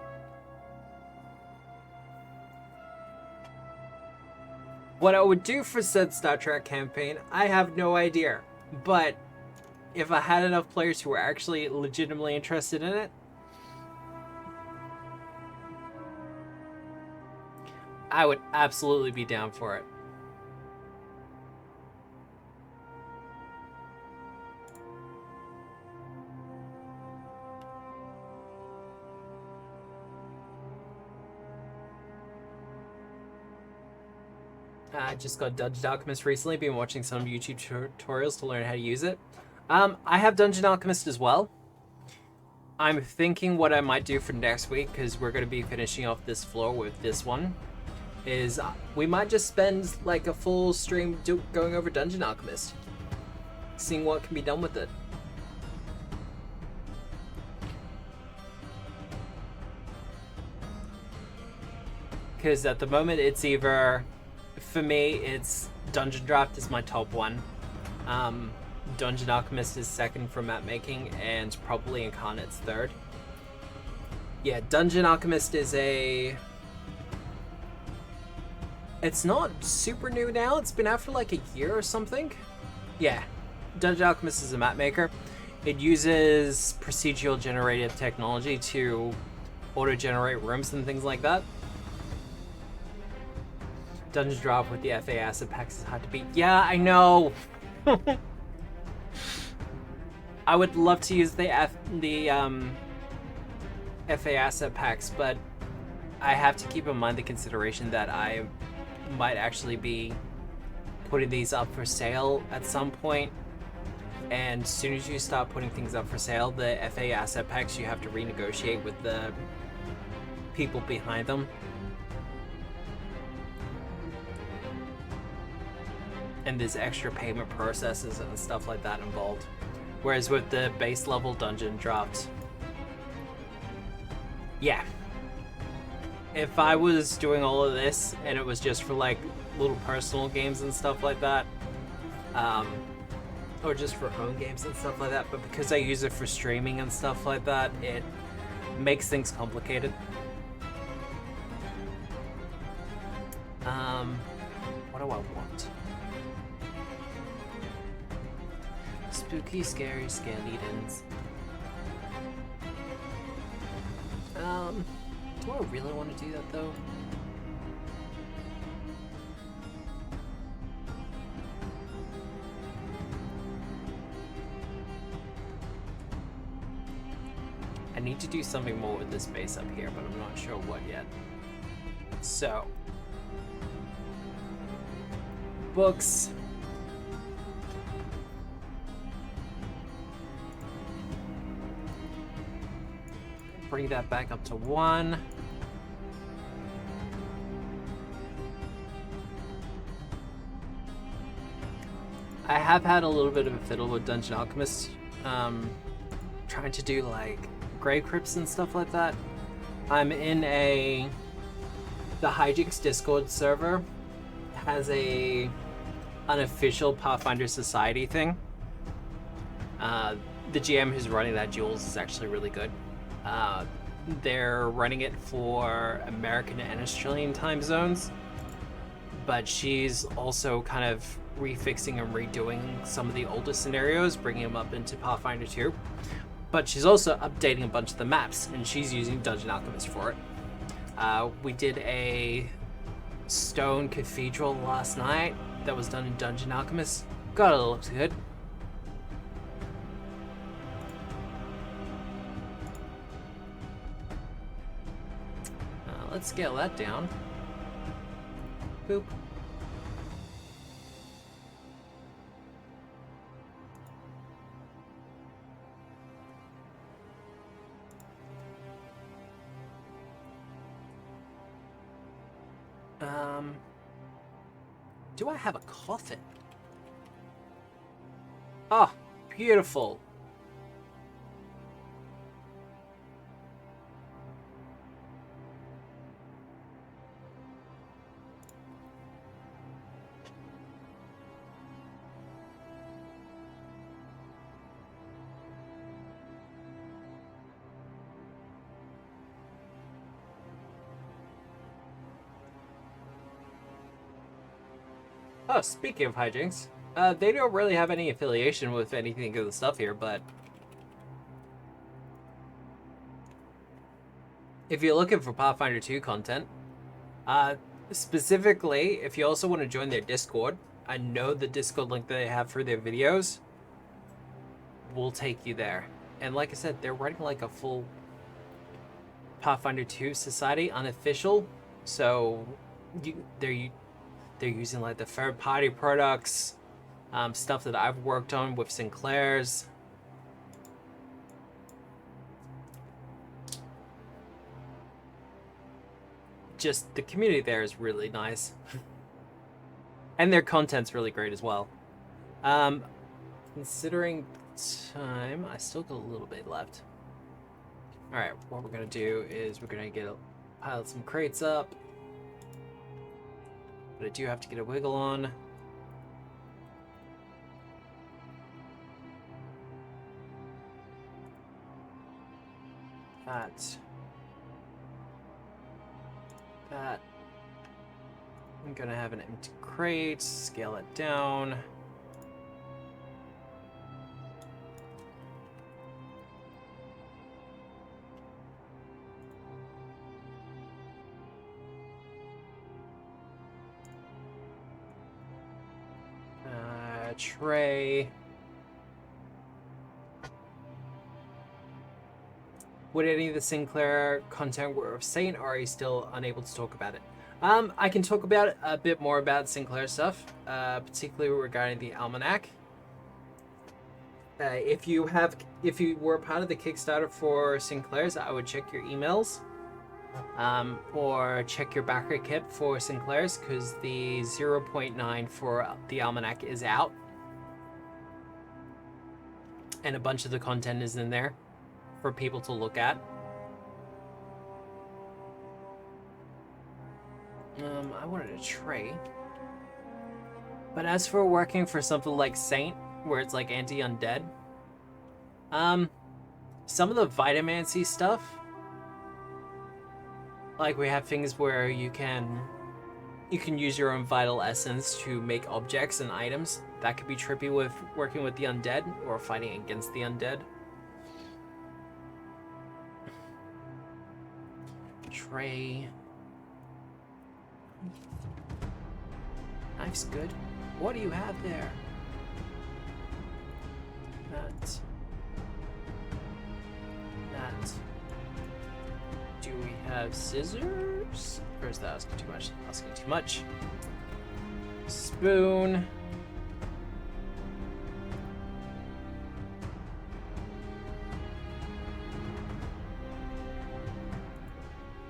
What I would do for said Star Trek campaign, I have no idea. But if I had enough players who were actually legitimately interested in it, I would absolutely be down for it. I just got Dungeon Alchemist recently, been watching some YouTube tutorials to learn how to use it. I have Dungeon Alchemist as well. I'm thinking what I might do for next week, because we're going to be finishing off this floor with this one, is we might just spend like a full stream going over Dungeon Alchemist, seeing what can be done with it. Because at the moment it's either, for me, it's Dungeon Draft is my top one. Dungeon Alchemist is second for map making, and probably Incarnate's third. Yeah, Dungeon Alchemist is a... It's not super new now. It's been out for like a year or something. Yeah, Dungeon Alchemist is a map maker. It uses procedural generative technology to auto-generate rooms and things like that. Dungeon drop with the FA acid packs is hard to beat. Yeah, I know. I would love to use the FA asset packs, but I have to keep in mind the consideration that I might actually be putting these up for sale at some point. And as soon as you start putting things up for sale, the FA asset packs, you have to renegotiate with the people behind them. And there's extra payment processes and stuff like that involved. Whereas with the base level dungeon dropped, yeah. If I was doing all of this and it was just for like little personal games and stuff like that, or just for home games and stuff like that, but because I use it for streaming and stuff like that, it makes things complicated. What do I want? Spooky, scary skeletons. Do I really want to do that though? I need to do something more with this base up here, but I'm not sure what yet. So, books. Bring that back up to 1. I have had a little bit of a fiddle with Dungeon Alchemist, trying to do like grave crypts and stuff like that. I'm in the Hijinks Discord server has a unofficial Pathfinder Society thing. The GM who's running that, Jules, is actually really good. They're running it for American and Australian time zones, but she's also kind of refixing and redoing some of the older scenarios, bringing them up into Pathfinder 2. But she's also updating a bunch of the maps, and she's using Dungeon Alchemist for it. We did a stone cathedral last night that was done in Dungeon Alchemist. God, it looks good. Let's scale that down. Boop. Do I have a coffin? Oh, beautiful. Oh, speaking of hijinks, they don't really have any affiliation with anything of the stuff here, but if you're looking for Pathfinder 2 content, specifically, if you also want to join their Discord, I know the Discord link that they have for their videos will take you there. And like I said, they're running like a full Pathfinder 2 society, unofficial, so they're using like the third-party products, stuff that I've worked on with Sinclair's. Just the community there is really nice. And their content's really great as well. Considering time, I still got a little bit left. Alright, what we're gonna do is we're gonna pile some crates up. But I do have to get a wiggle on. That. That. I'm gonna have an empty crate, scale it down. Tray. Would any of the Sinclair content were of Saint, or are you still unable to talk about it? I can talk about a bit more about Sinclair stuff, particularly regarding the Almanac. If you were part of the Kickstarter for Sinclair's, I would check your emails, or check your backer kit for Sinclair's, because the 0.9 for the Almanac is out. And a bunch of the content is in there for people to look at. I wanted a tray. But as for working for something like Saint, where it's like anti-undead, some of the Vitamancy stuff, like we have things where you can use your own vital essence to make objects and items. That could be trippy with working with the undead or fighting against the undead. Tray. Knife's good. What do you have there? That. Do we have scissors? Or is that asking too much? Asking too much. Spoon.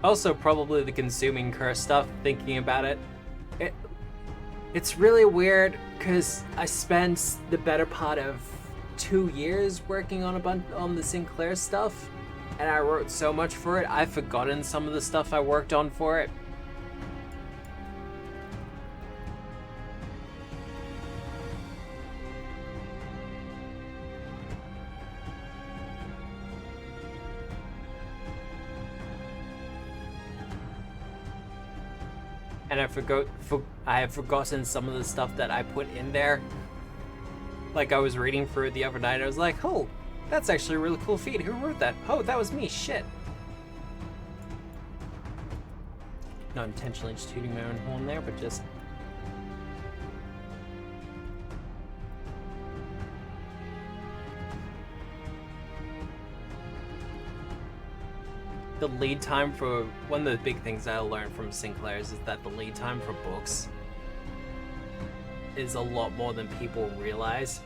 Also, probably the consuming curse stuff, thinking about it. It's really weird, because I spent the better part of 2 years working on the Sinclair stuff, and I wrote so much for it, I've forgotten some of the stuff I worked on for it. And I have forgotten some of the stuff that I put in there. Like, I was reading through it the other night, I was like, oh, that's actually a really cool feat. Who wrote that? Oh, that was me. Shit. Not intentionally just tooting my own horn there, but just... The lead time for... One of the big things I learned from Sinclair's is that the lead time for books is a lot more than people realize.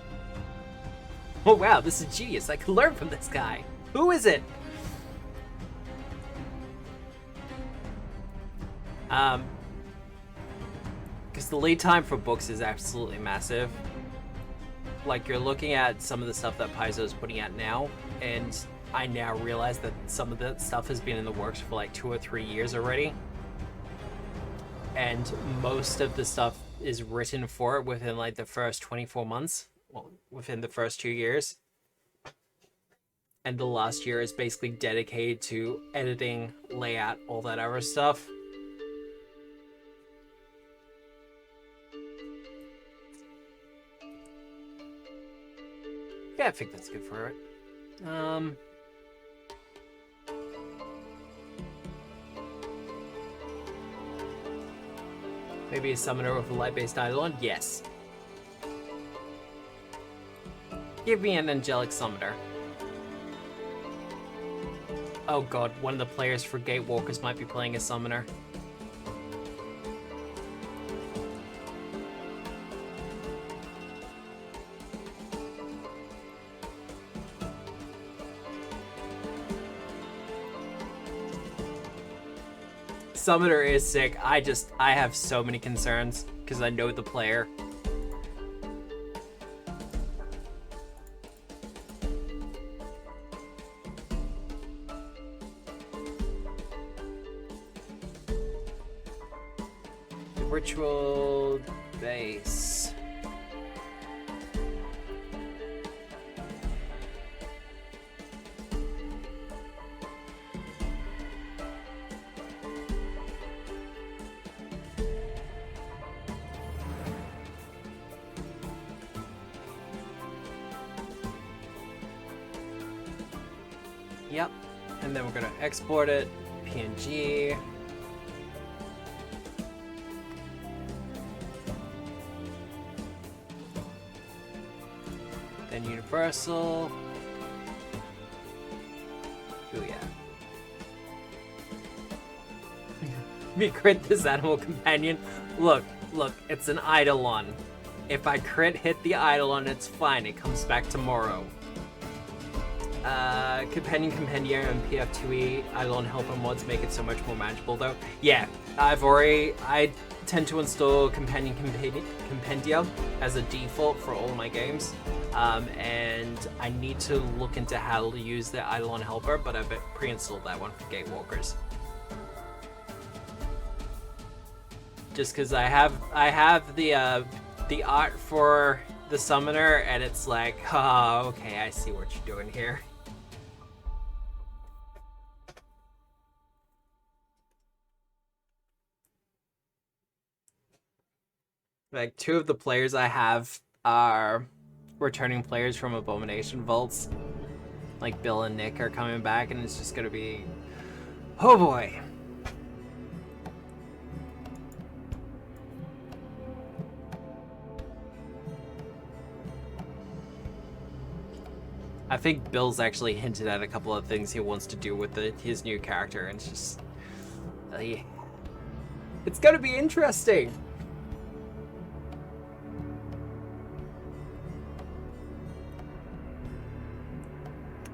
Oh wow, this is genius. I can learn from this guy. Who is it? Because the lead time for books is absolutely massive. Like, you're looking at some of the stuff that Paizo is putting out now, and I now realize that some of the stuff has been in the works for like 2 or 3 years already. And most of the stuff is written for it within like the first 24 months. Well, within the first 2 years. And the last year is basically dedicated to editing, layout, all that other stuff. Yeah, I think that's good for it. Maybe a summoner with a light-based eidolon? Yes. Give me an angelic summoner. Oh god, one of the players for Gatewalkers might be playing a summoner. Summoner is sick. I have so many concerns because I know the player. Ritual base. Yep. And then we're gonna export it, PNG. Then universal. Oh yeah. Me crit this animal companion. Look, it's an Eidolon. If I crit hit the Eidolon, it's fine. It comes back tomorrow. Compendium and PF2E Eidolon helper mods make it so much more manageable though. Yeah, I tend to install Compendia as a default for all my games. And I need to look into how to use the Eidolon helper, but I've pre-installed that one for Gatewalkers. Just because I have the art for the summoner, and it's like, oh, okay, I see what you're doing here. Like, 2 of the players I have are returning players from Abomination Vaults. Like, Bill and Nick are coming back, and it's just gonna be, oh boy. I think Bill's actually hinted at a couple of things he wants to do with his new character, and it's just, it's gonna be interesting.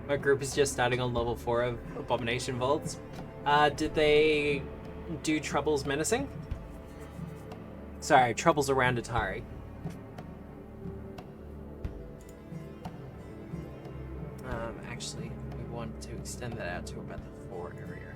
My group is just starting on level 4 of Abomination Vaults. Did they do Troubles Menacing? Sorry, Troubles Around Atari. Actually, we want to extend that out to about the 4 area.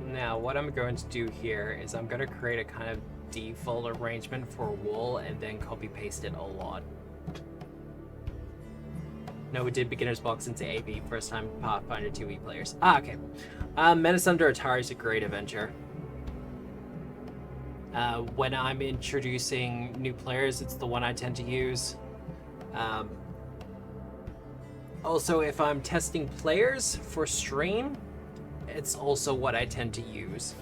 Now, what I'm going to do here is I'm going to create a kind of default arrangement for wool and then copy paste it a lot. No, we did beginner's box into AV, first time Pathfinder 2e players. Ah, okay. Menace Under Atari is a great adventure. When I'm introducing new players, it's the one I tend to use. Also, if I'm testing players for stream, it's also what I tend to use.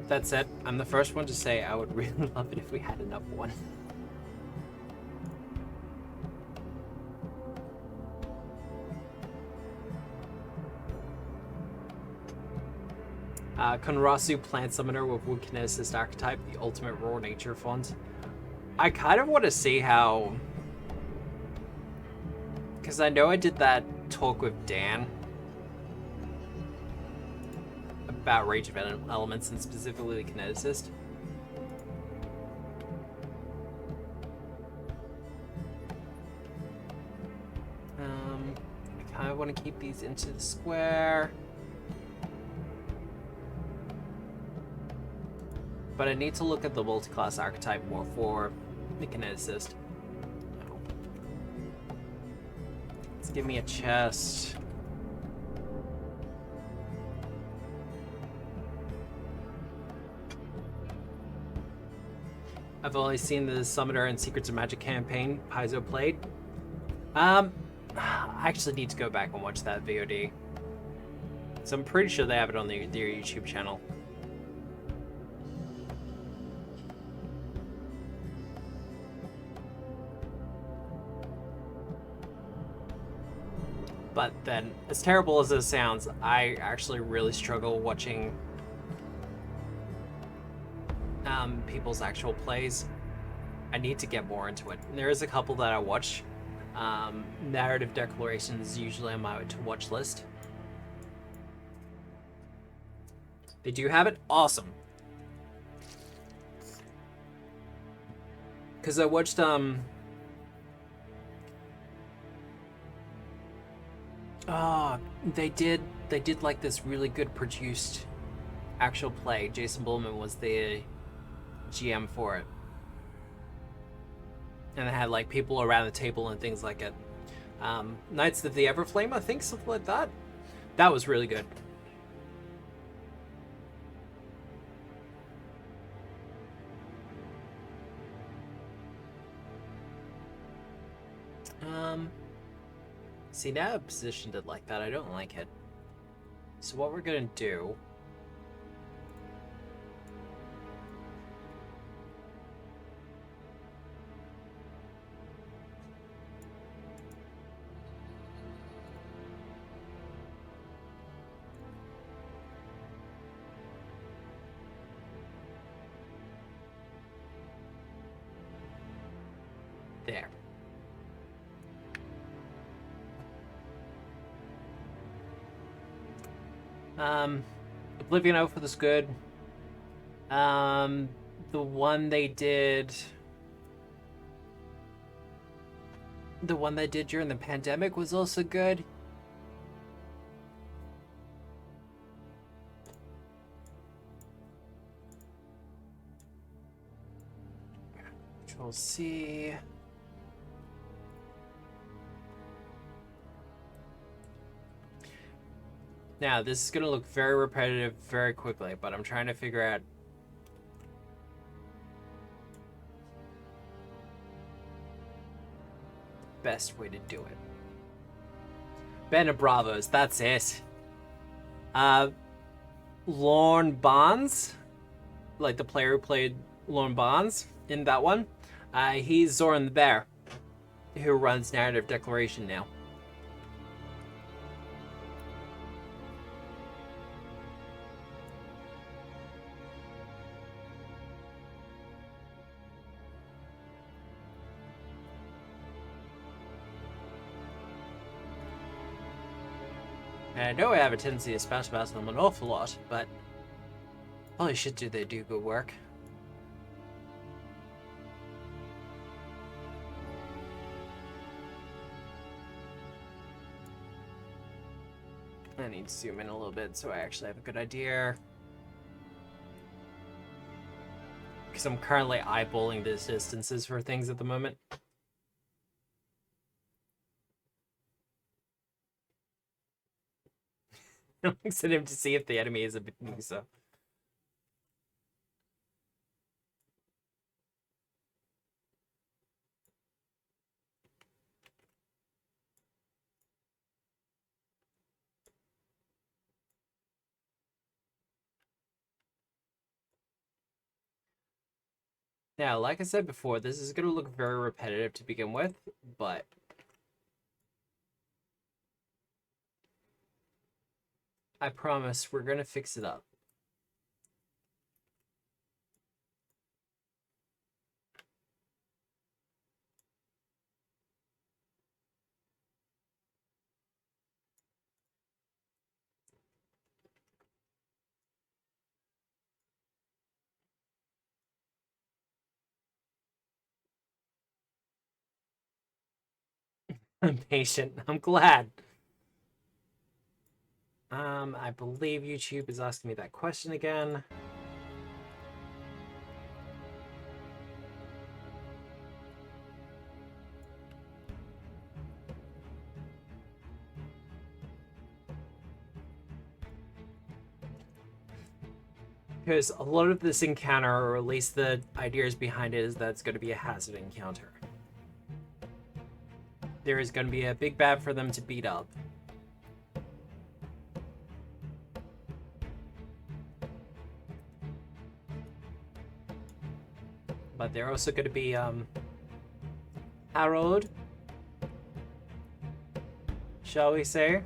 That said, I'm the first one to say I would really love it if we had enough one. Konrasu Plant Summoner with Wood Kineticist Archetype, the ultimate raw nature font. I kind of want to see how... Because I know I did that talk with Dan about Rage of Elements and specifically the Kineticist. I kind of want to keep these into the square. But I need to look at the multi-class archetype more for the Kineticist. Let's give me a chest. I've only seen the Summoner and Secrets of Magic campaign Paizo played. I actually need to go back and watch that VOD. So I'm pretty sure they have it on their YouTube channel. But then, as terrible as this sounds, I actually really struggle watching people's actual plays. I need to get more into it. There is a couple that I watch. Narrative Declarations is usually on my to-watch list. They do have it? Awesome. Because I watched, they did like this really good produced actual play. Jason Bullman was the GM for it. And they had like people around the table and things like it. Knights of the Everflame, I think, something like that. That was really good. See, now I've positioned it like that. I don't like it. So what we're gonna do... There. Oblivion outfit is good. The one they did during the pandemic was also good. Control C. Now, this is going to look very repetitive very quickly, but I'm trying to figure out the best way to do it. Band of Bravos, that's it. Lorne Bonds, like the player who played Lorne Bonds in that one. He's Zoran the Bear, who runs Narrative Declaration now. And I know I have a tendency to smash past them an awful lot, but holy shit, do they do good work. I need to zoom in a little bit so I actually have a good idea. Because I'm currently eyeballing the distances for things at the moment. I'm excited to see if the enemy is a bit so. Now, like I said before, this is going to look very repetitive to begin with, but I promise we're going to fix it up. I'm patient. I'm glad. I believe YouTube is asking me that question again. Because a lot of this encounter, or at least the ideas behind it, is that it's going to be a hazard encounter. There is going to be a big bad for them to beat up. But they're also going to be harrowed, shall we say.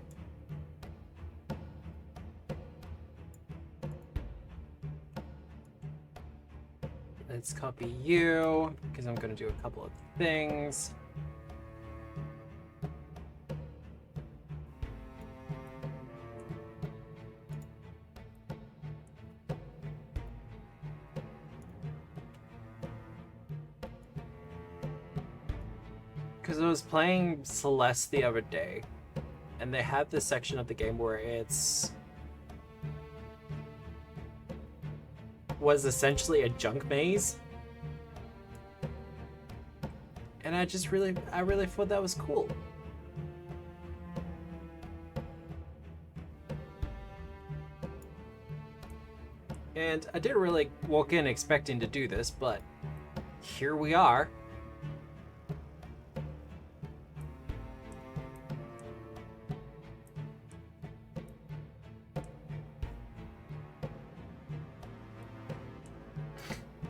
Let's copy you, because I'm going to do a couple of things. Because I was playing Celeste the other day, and they had this section of the game where was essentially a junk maze, and I really thought that was cool. And I didn't really walk in expecting to do this, but here we are.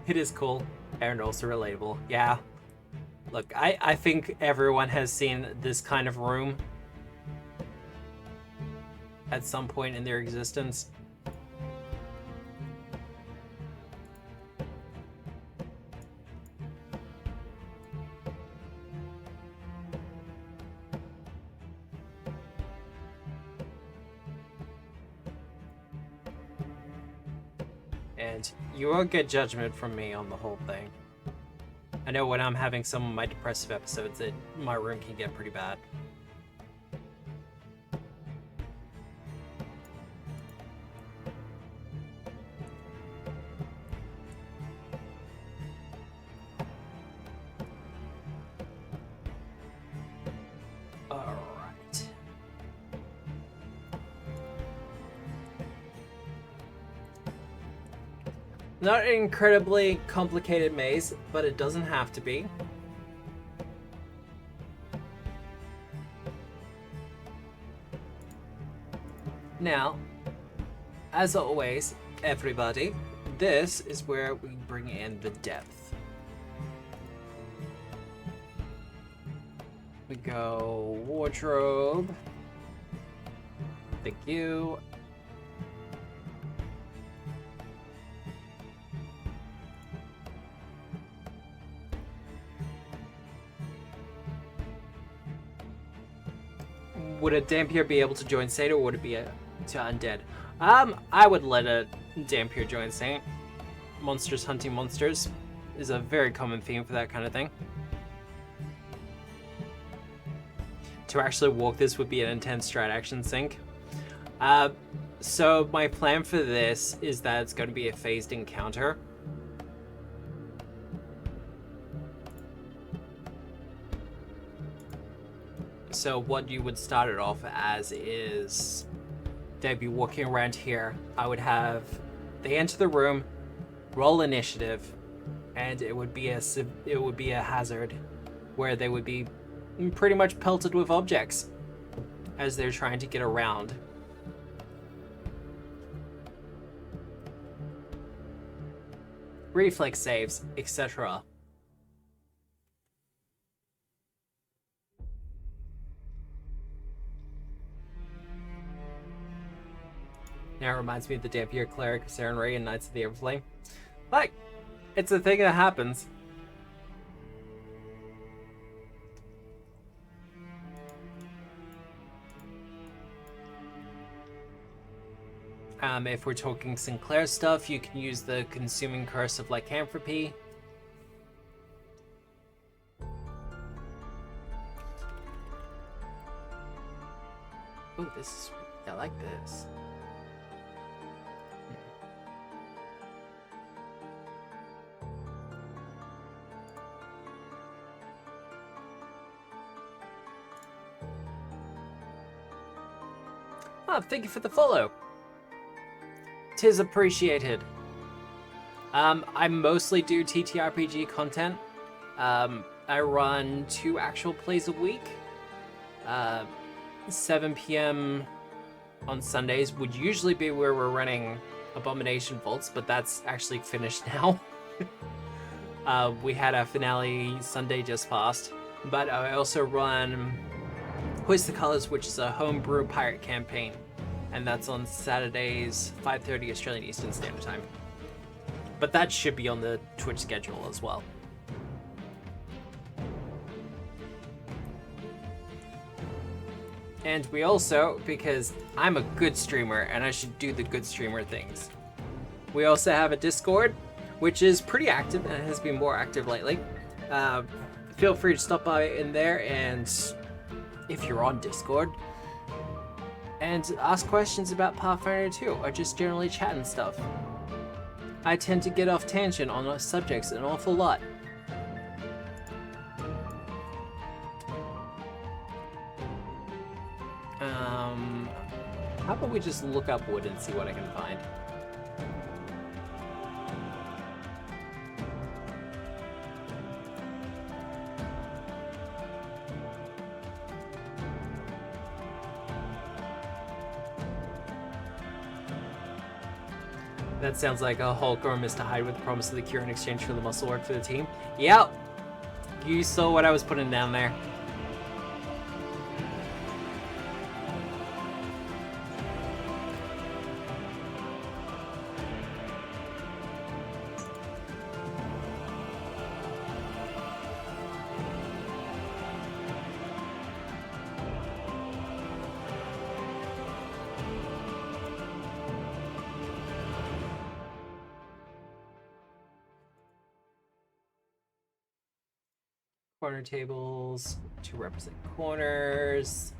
It is cool and also relatable. Yeah. Look, I think everyone has seen this kind of room at some point in their existence. And you won't get judgment from me on the whole thing. I know when I'm having some of my depressive episodes that my room can get pretty bad. Alright. Not an incredibly complicated maze, but it doesn't have to be. Now, as always, everybody, this is where we bring in the depth. We go wardrobe. Thank you. Would a Dampier be able to join Saint, or would it be to Undead? I would let a Dampier join Saint. Monsters hunting monsters is a very common theme for that kind of thing. To actually walk this would be an intense strat action sync. So my plan for this is that it's going to be a phased encounter. So what you would start it off as is they'd be walking around here. I would have they enter the room, roll initiative, and it would be a hazard where they would be pretty much pelted with objects as they're trying to get around. Reflex saves, etc. Now it reminds me of the Dampier Cleric, Saren Ray, and Knights of the Everflame. Like, it's a thing that happens. If we're talking Sinclair stuff, you can use the Consuming Curse of Lycanthropy. Oh, this is... I like this. Oh, thank you for the follow. 'Tis appreciated. I mostly do TTRPG content. I run 2 actual plays a week. 7 p.m. on Sundays would usually be where we're running Abomination Vaults, but that's actually finished now. We had our finale Sunday just passed. But I also run Hoist the Colors, which is a homebrew pirate campaign. And that's on Saturdays, 5:30 Australian Eastern Standard Time. But that should be on the Twitch schedule as well. And we also, because I'm a good streamer and I should do the good streamer things, we also have a Discord, which is pretty active and has been more active lately. Feel free to stop by in there, and if you're on Discord, and ask questions about Pathfinder 2, or just generally chat and stuff. I tend to get off tangent on those subjects an awful lot. How about we just look up wood and see what I can find? That sounds like a Hulk or a Mr. Hyde with the promise of the cure in exchange for the muscle work for the team. Yep. You saw what I was putting down there. Corner tables to represent corners.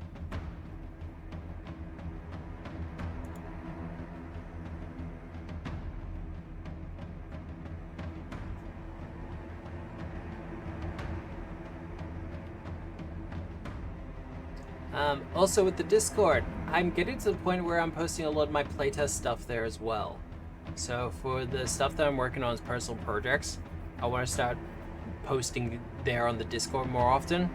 Also with the Discord, I'm getting to the point where I'm posting a lot of my playtest stuff there as well. So for the stuff that I'm working on as personal projects, I want to start posting there on the Discord more often.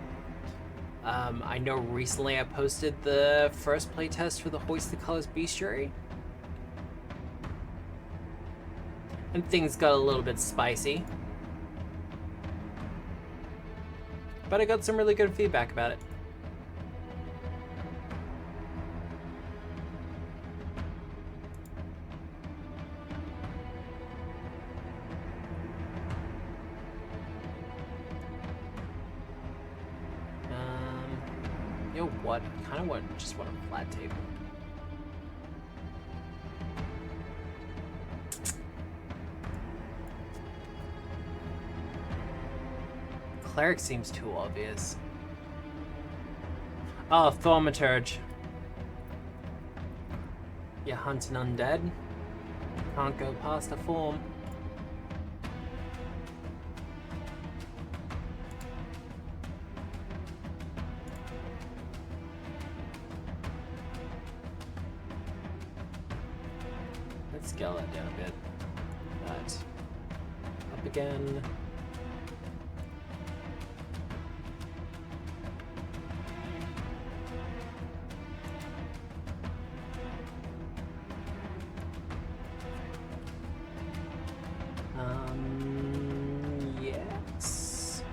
I know recently I posted the first playtest for the Hoist the Colors bestiary. And things got a little bit spicy. But I got some really good feedback about it. You know what? I kind of just want a flat table. Cleric seems too obvious. Oh, Thaumaturge. You hunting undead? Can't go past a form. Let's scale that down a bit. That. Up again. Yes.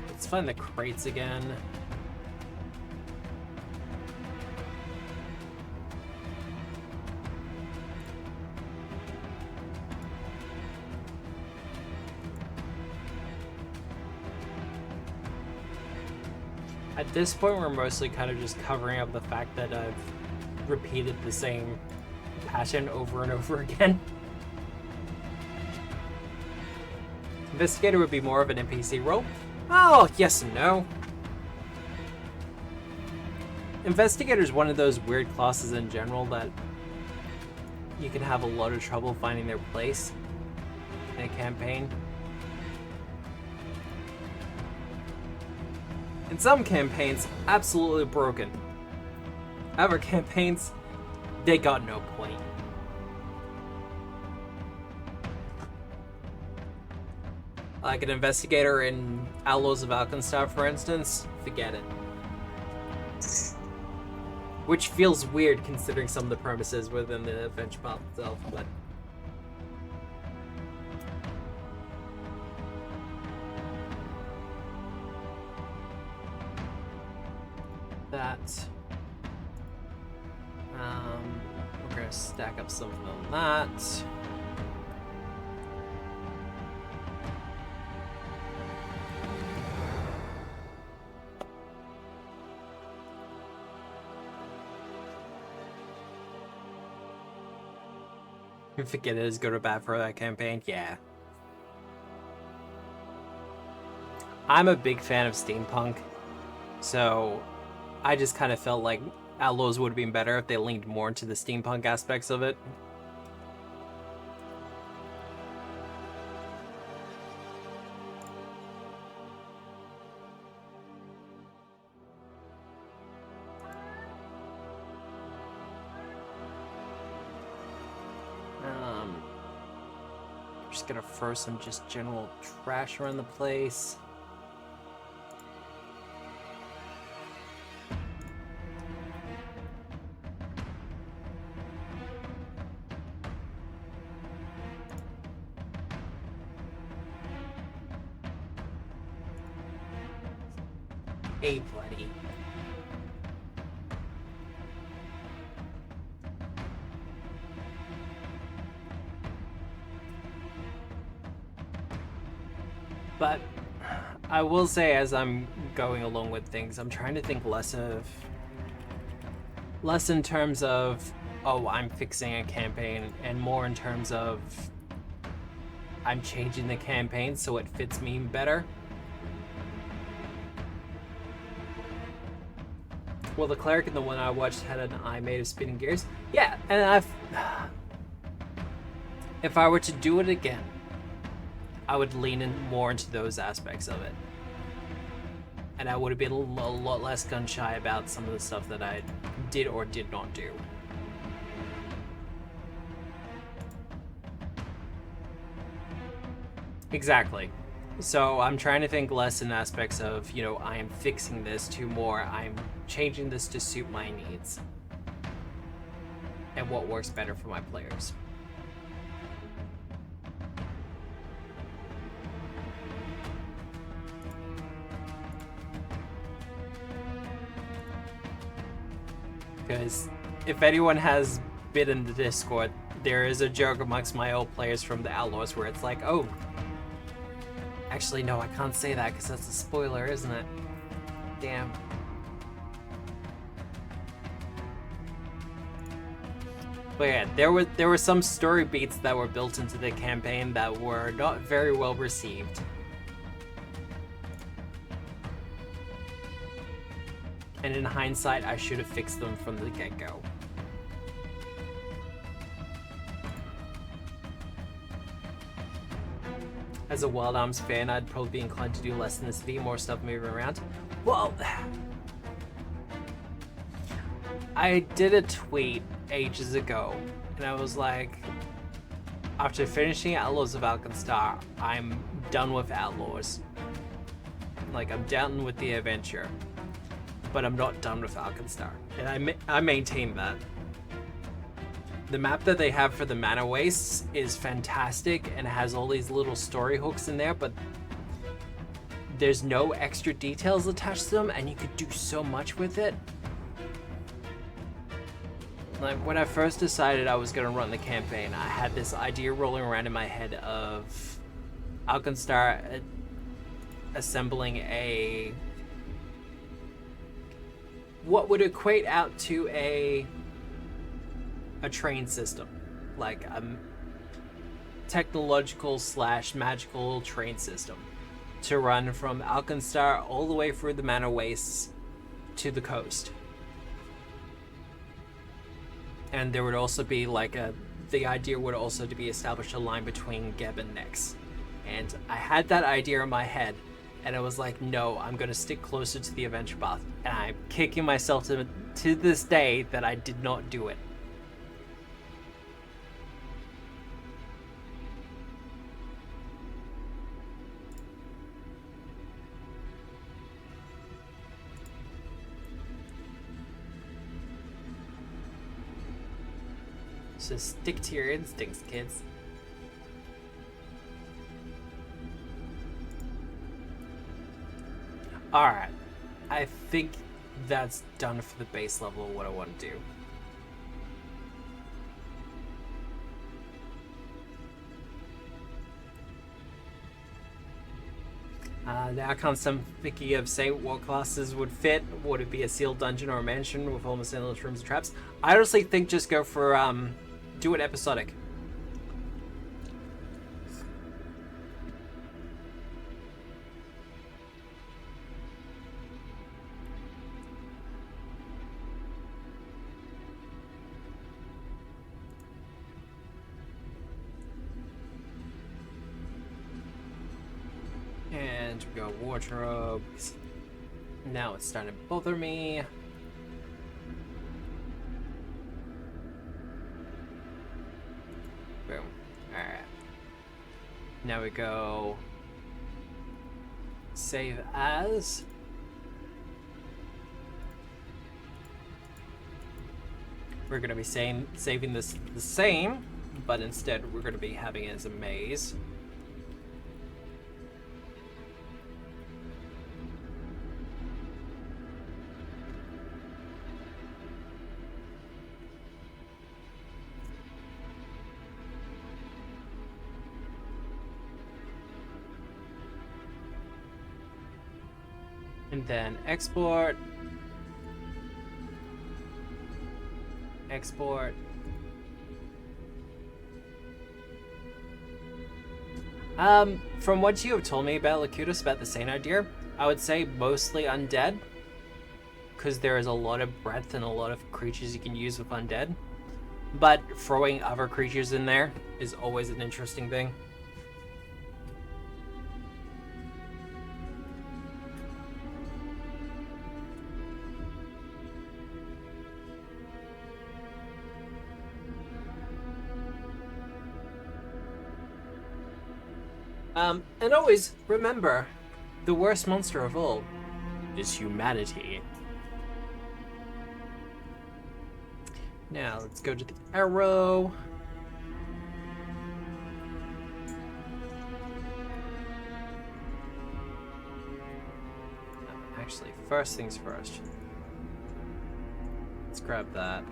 Let's find the crates again. At this point, we're mostly kind of just covering up the fact that I've repeated the same pattern over and over again. Investigator would be more of an NPC role. Oh, yes and no. Investigator is one of those weird classes in general that you can have a lot of trouble finding their place in a campaign. In some campaigns, absolutely broken. Other campaigns, they got no point. Like an investigator in Outlaws of Alkenstar, for instance, forget it. Which feels weird considering some of the premises within the adventure path itself, but... that. We're gonna stack up some of that. Forget it is good or bad for that campaign. Yeah. I'm a big fan of steampunk, so I just kind of felt like Outlaws would have been better if they leaned more into the steampunk aspects of it. Just gonna throw some just general trash around the place. buddy. But I will say, as I'm going along with things, I'm trying to think less in terms of, oh, I'm fixing a campaign, and more in terms of I'm changing the campaign so it fits me better. Well, the cleric in the one I watched had an eye made of spinning gears. Yeah, and if I were to do it again, I would lean in more into those aspects of it. And I would have been a lot less gun shy about some of the stuff that I did or did not do. Exactly. So I'm trying to think less in aspects of, you know, I am fixing this to more, I'm changing this to suit my needs. And what works better for my players. Because if anyone has been in the Discord, there is a joke amongst my old players from the Outlaws where it's like, oh, actually no, I can't say that because that's a spoiler, isn't it? Damn. But yeah, there were some story beats that were built into the campaign that were not very well received. And in hindsight, I should have fixed them from the get-go. As a Wild Arms fan, I'd probably be inclined to do less in the city, more stuff moving around. Well, I did a tweet ages ago, and I was like, after finishing Outlaws of Alkenstar, I'm done with Outlaws. Like, I'm done with the adventure. But I'm not done with Alkenstar. And I maintain that. The map that they have for the Mana Wastes is fantastic and has all these little story hooks in there, but there's no extra details attached to them, and you could do so much with it. Like, when I first decided I was going to run the campaign, I had this idea rolling around in my head of Alkenstar assembling a... what would equate out to a train system, like a technological / magical train system to run from Alkenstar all the way through the Mana Wastes to the coast. And there would also be like the idea would also to be establish a line between Geb and Nyx. And I had that idea in my head, and I was like, no, I'm going to stick closer to the adventure path. And I'm kicking myself to this day that I did not do it. So stick to your instincts, kids. Alright, I think that's done for the base level of what I want to do. Now comes some thinking of saying what classes would fit. Would it be a sealed dungeon or a mansion with almost endless rooms and traps? I honestly think just go for, do it episodic. And we got wardrobes. Now it's starting to bother me. Boom. Alright. Now we go save as. We're going to be saving this the same, but instead we're going to be having it as a maze. And then export. Export. From what you have told me about Locutus, about the same idea, I would say mostly undead, because there is a lot of breadth and a lot of creatures you can use with undead. But throwing other creatures in there is always an interesting thing. And always remember, the worst monster of all is humanity. Now, let's go to the arrow. Actually, first things first. Let's grab that.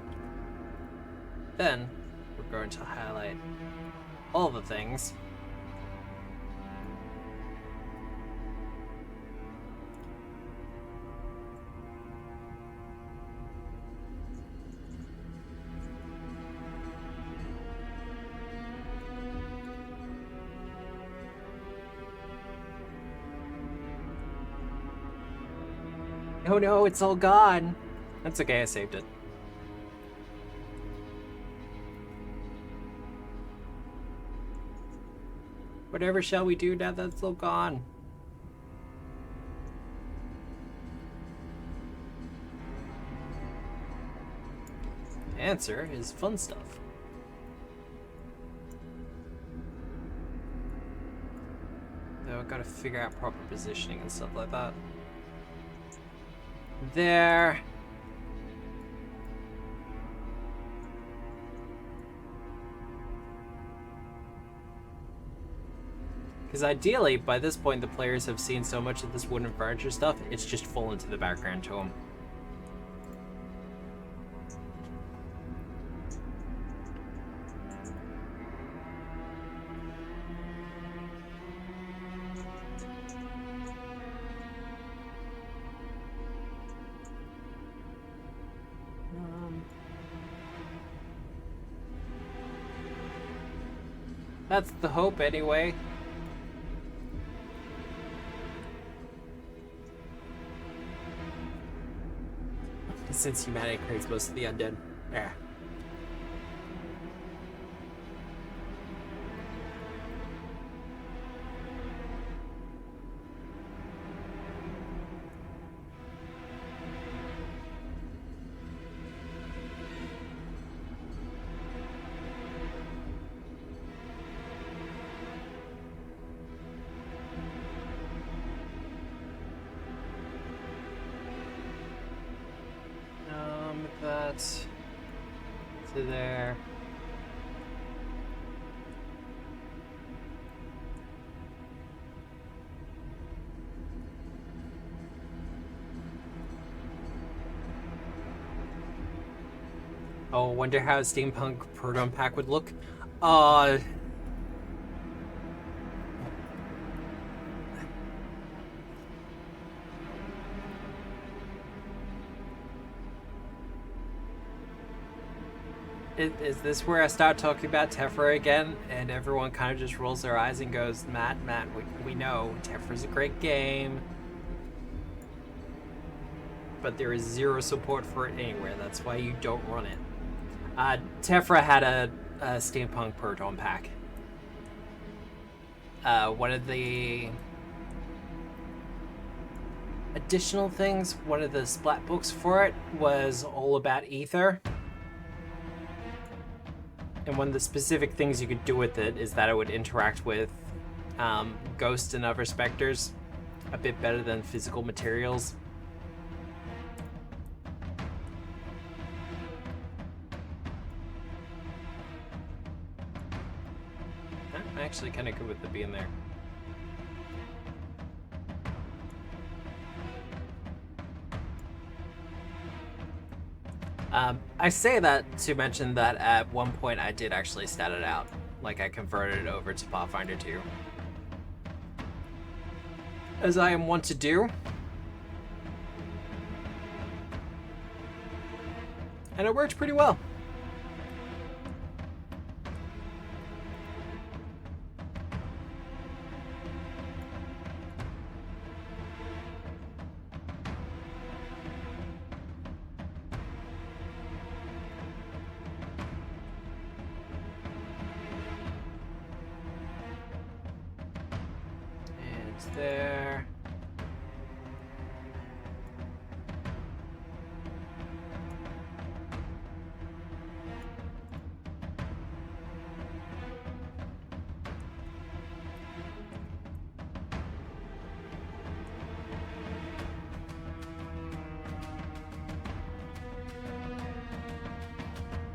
Then, we're going to highlight all the things. Oh no, it's all gone. That's okay, I saved it. Whatever shall we do now that's all gone? The answer is fun stuff. Though I've got to figure out proper positioning and stuff like that. There. Because ideally, by this point, the players have seen so much of this wooden furniture stuff, it's just fallen to the background to them. That's the hope, anyway. Since humanity creates most of the undead. Yeah. That to there. Oh, wonder how a steampunk proton pack would look. Is this where I start talking about Tephra again, and everyone kind of just rolls their eyes and goes, Matt, we know Tephra's a great game, but there is zero support for it anywhere. That's why you don't run it. Tephra had a steampunk proton pack. One of the additional things, one of the splat books for it was all about ether. And one of the specific things you could do with it is that it would interact with ghosts and other specters a bit better than physical materials. I'm actually kind of good with it being there. I say that to mention that at one point I did actually stat it out. Like, I converted it over to Pathfinder 2. As I am wont to do. And it worked pretty well. And it's there.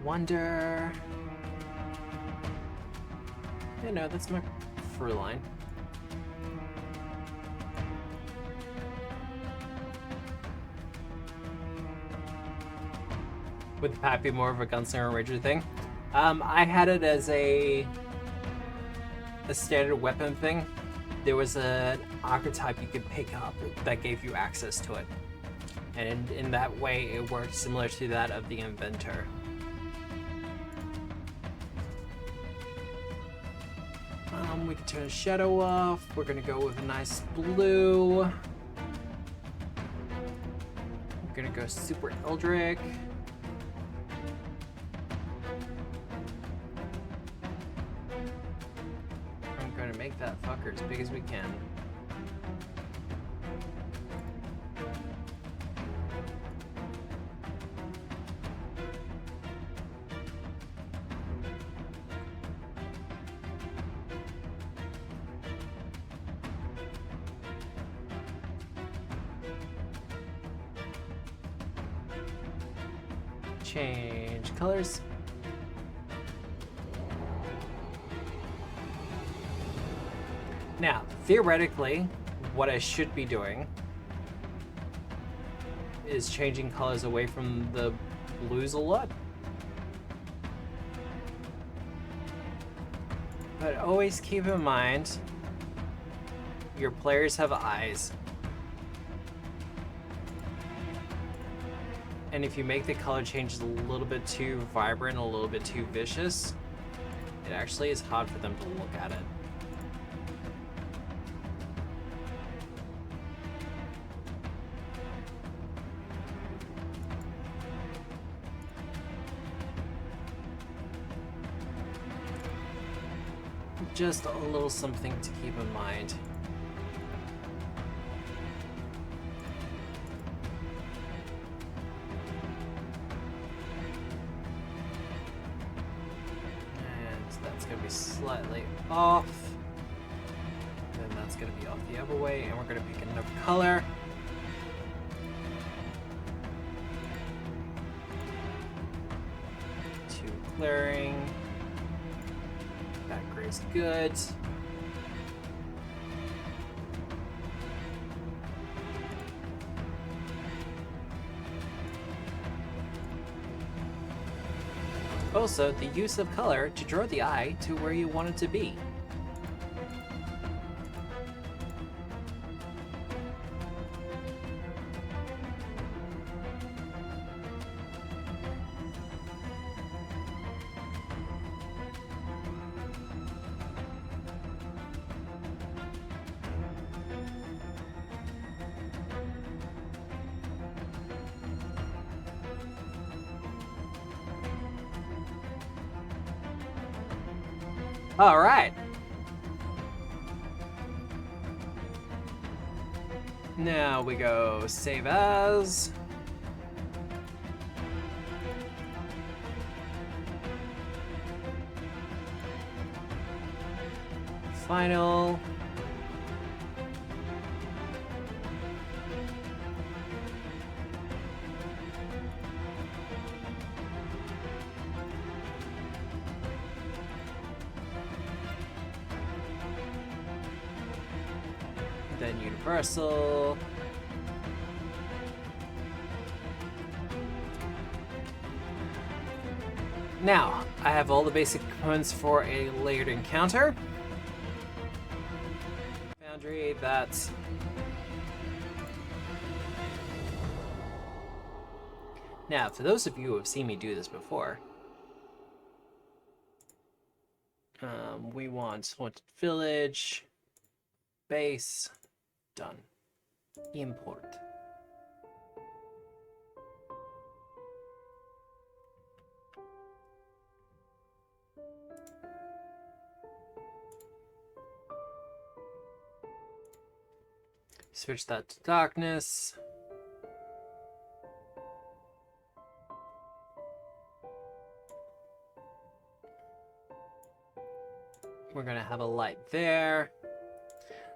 Wonder. Yeah, no, that's my through line. Would the pack be more of a gunslinger ranger thing? I had it as a standard weapon thing. There was an archetype you could pick up that gave you access to it. And in that way, it worked similar to that of the inventor. We can turn shadow off. We're gonna go with a nice blue. We're gonna go super Eldritch. I'm gonna make that fucker as big as we can. Change colors. Now, theoretically, what I should be doing is changing colors away from the blues a lot. But always keep in mind, your players have eyes. And if you make the color changes a little bit too vibrant, a little bit too vicious, it actually is hard for them to look at it. Just a little something to keep in mind. Slightly off, then that's going to be off the other way, and we're going to pick another color. Two clearing. That gray's good. Also, the use of color to draw the eye to where you want it to be. All right. Now we go save as. Final. Then universal. Now, I have all the basic components for a layered encounter. Foundry, that's... Now, for those of you who have seen me do this before, we want haunted village, base, done. Import. Switch that to darkness. We're gonna have a light there.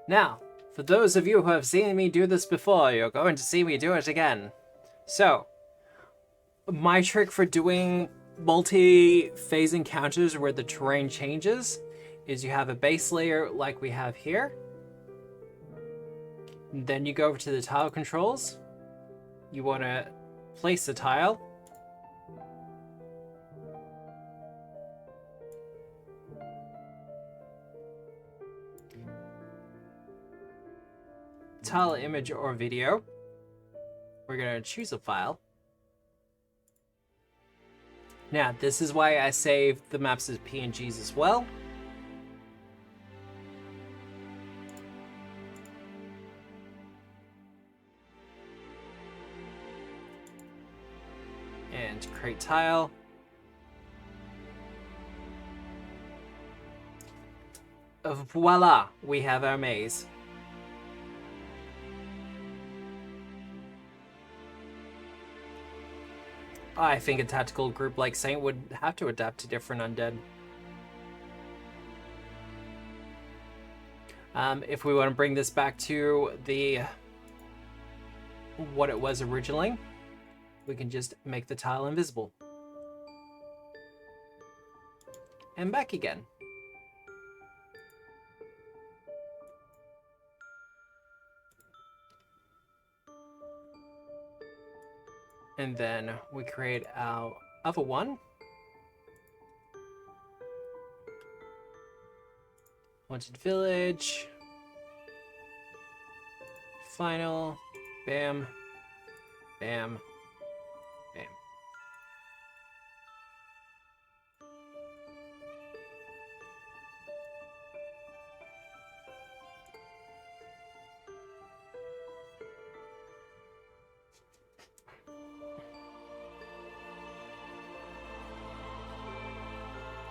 Now, for those of you who have seen me do this before, you're going to see me do it again. So, my trick for doing multi-phase encounters where the terrain changes is you have a base layer like we have here. Then you go over to the tile controls. You want to place a tile. Tile, image, or video. We're going to choose a file. Now, this is why I save the maps as PNGs as well. And create tile. Voila, we have our maze. I think a tactical group like Saint would have to adapt to different undead. If we want to bring this back to what it was originally, we can just make the tile invisible. And back again. And then we create our other one. Haunted village. Final. Bam. Bam. Bam.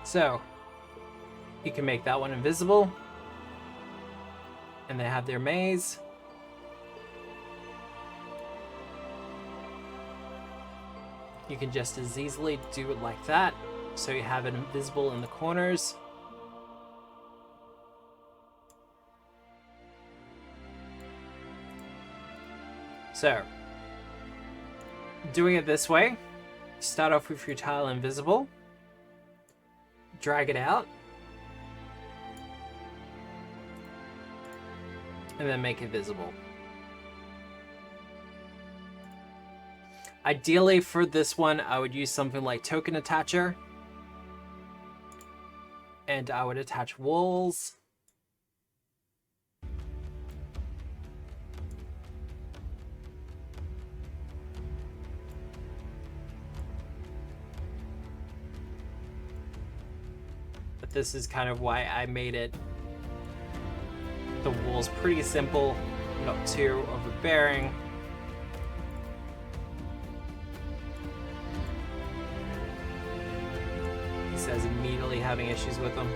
So, you can make that one invisible. And they have their maze. You can just as easily do it like that. So you have it invisible in the corners. So, doing it this way, start off with your tile invisible. Drag it out. And then make it visible. Ideally for this one, I would use something like token attacher. And I would attach walls. But this is kind of why I made it the walls pretty simple, not too overbearing. He says immediately having issues with them.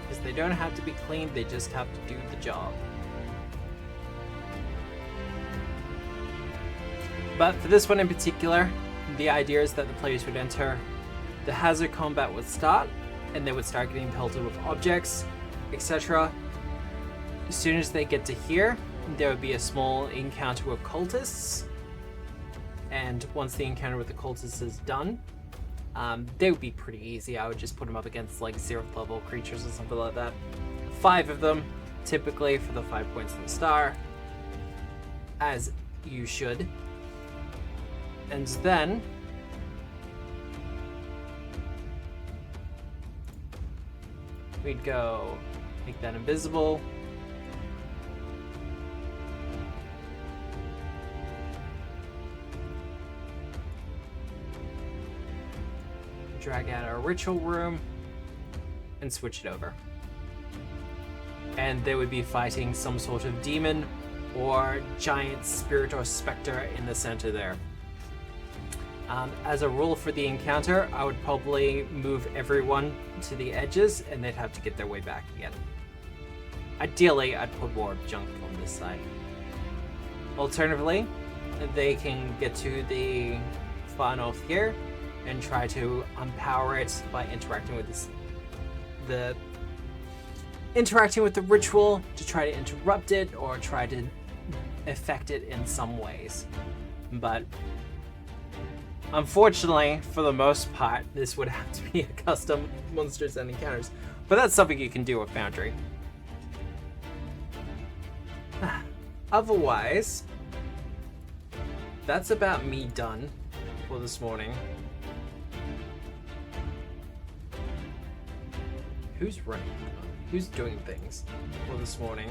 Because they don't have to be cleaned, they just have to do the job. But for this one in particular, the idea is that the players would enter, the hazard combat would start, and they would start getting pelted with objects, etc. As soon as they get to here, there would be a small encounter with cultists, and once the encounter with the cultists is done, they would be pretty easy. I would just put them up against like 0th level creatures or something like that. 5 of them, typically, for the 5 points of the star, as you should. And then we'd go make that invisible. drag out our ritual room and switch it over. And they would be fighting some sort of demon or giant spirit or specter in the center there. As a rule for the encounter, I would probably move everyone to the edges and they'd have to get their way back again. Ideally, I'd put more junk on this side. Alternatively, they can get to the far north here and try to unpower it by interacting with the ritual to try to interrupt it or try to affect it in some ways. But unfortunately, for the most part, this would have to be a custom monsters and encounters. But that's something you can do with Foundry. Otherwise, that's about me done for this morning. Who's running? Who's doing things for this morning?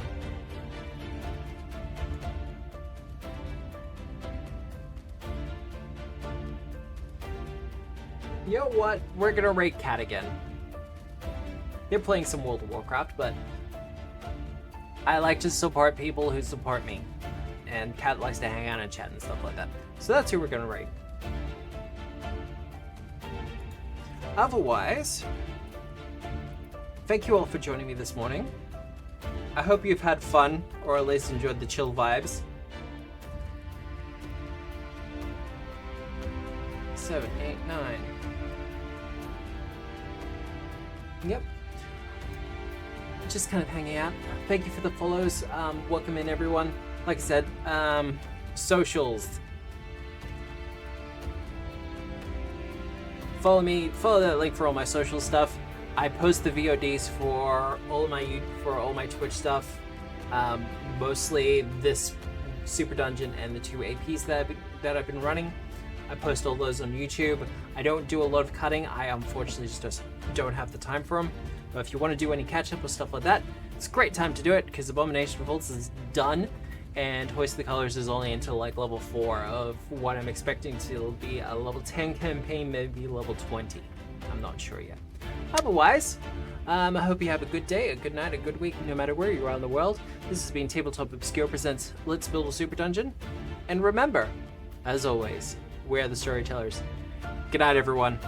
You know what? We're gonna raid Cat again. They're playing some World of Warcraft, but I like to support people who support me. And Cat likes to hang out and chat and stuff like that. So that's who we're gonna raid. Otherwise, thank you all for joining me this morning. I hope you've had fun, or at least enjoyed the chill vibes. 7, 8, 9. Yep. Just kind of hanging out. Thank you for the follows. Welcome in, everyone. Like I said, socials. Follow me. Follow that link for all my social stuff. I post the VODs for all my Twitch stuff. Mostly this Superdungeon and the 2 APs that I've been running. I post all those on YouTube. I don't do a lot of cutting. I unfortunately just don't have the time for them. But if you want to do any catch-up or stuff like that, it's a great time to do it because Abomination Revolts is done and Hoist of the Colors is only into like level 4 of what I'm expecting to be a level 10 campaign, maybe level 20. I'm not sure yet. Otherwise, I hope you have a good day, a good night, a good week, no matter where you are in the world. This has been Tabletop Obscure presents Let's Build a Superdungeon. And remember, as always, we're the storytellers. Good night, everyone.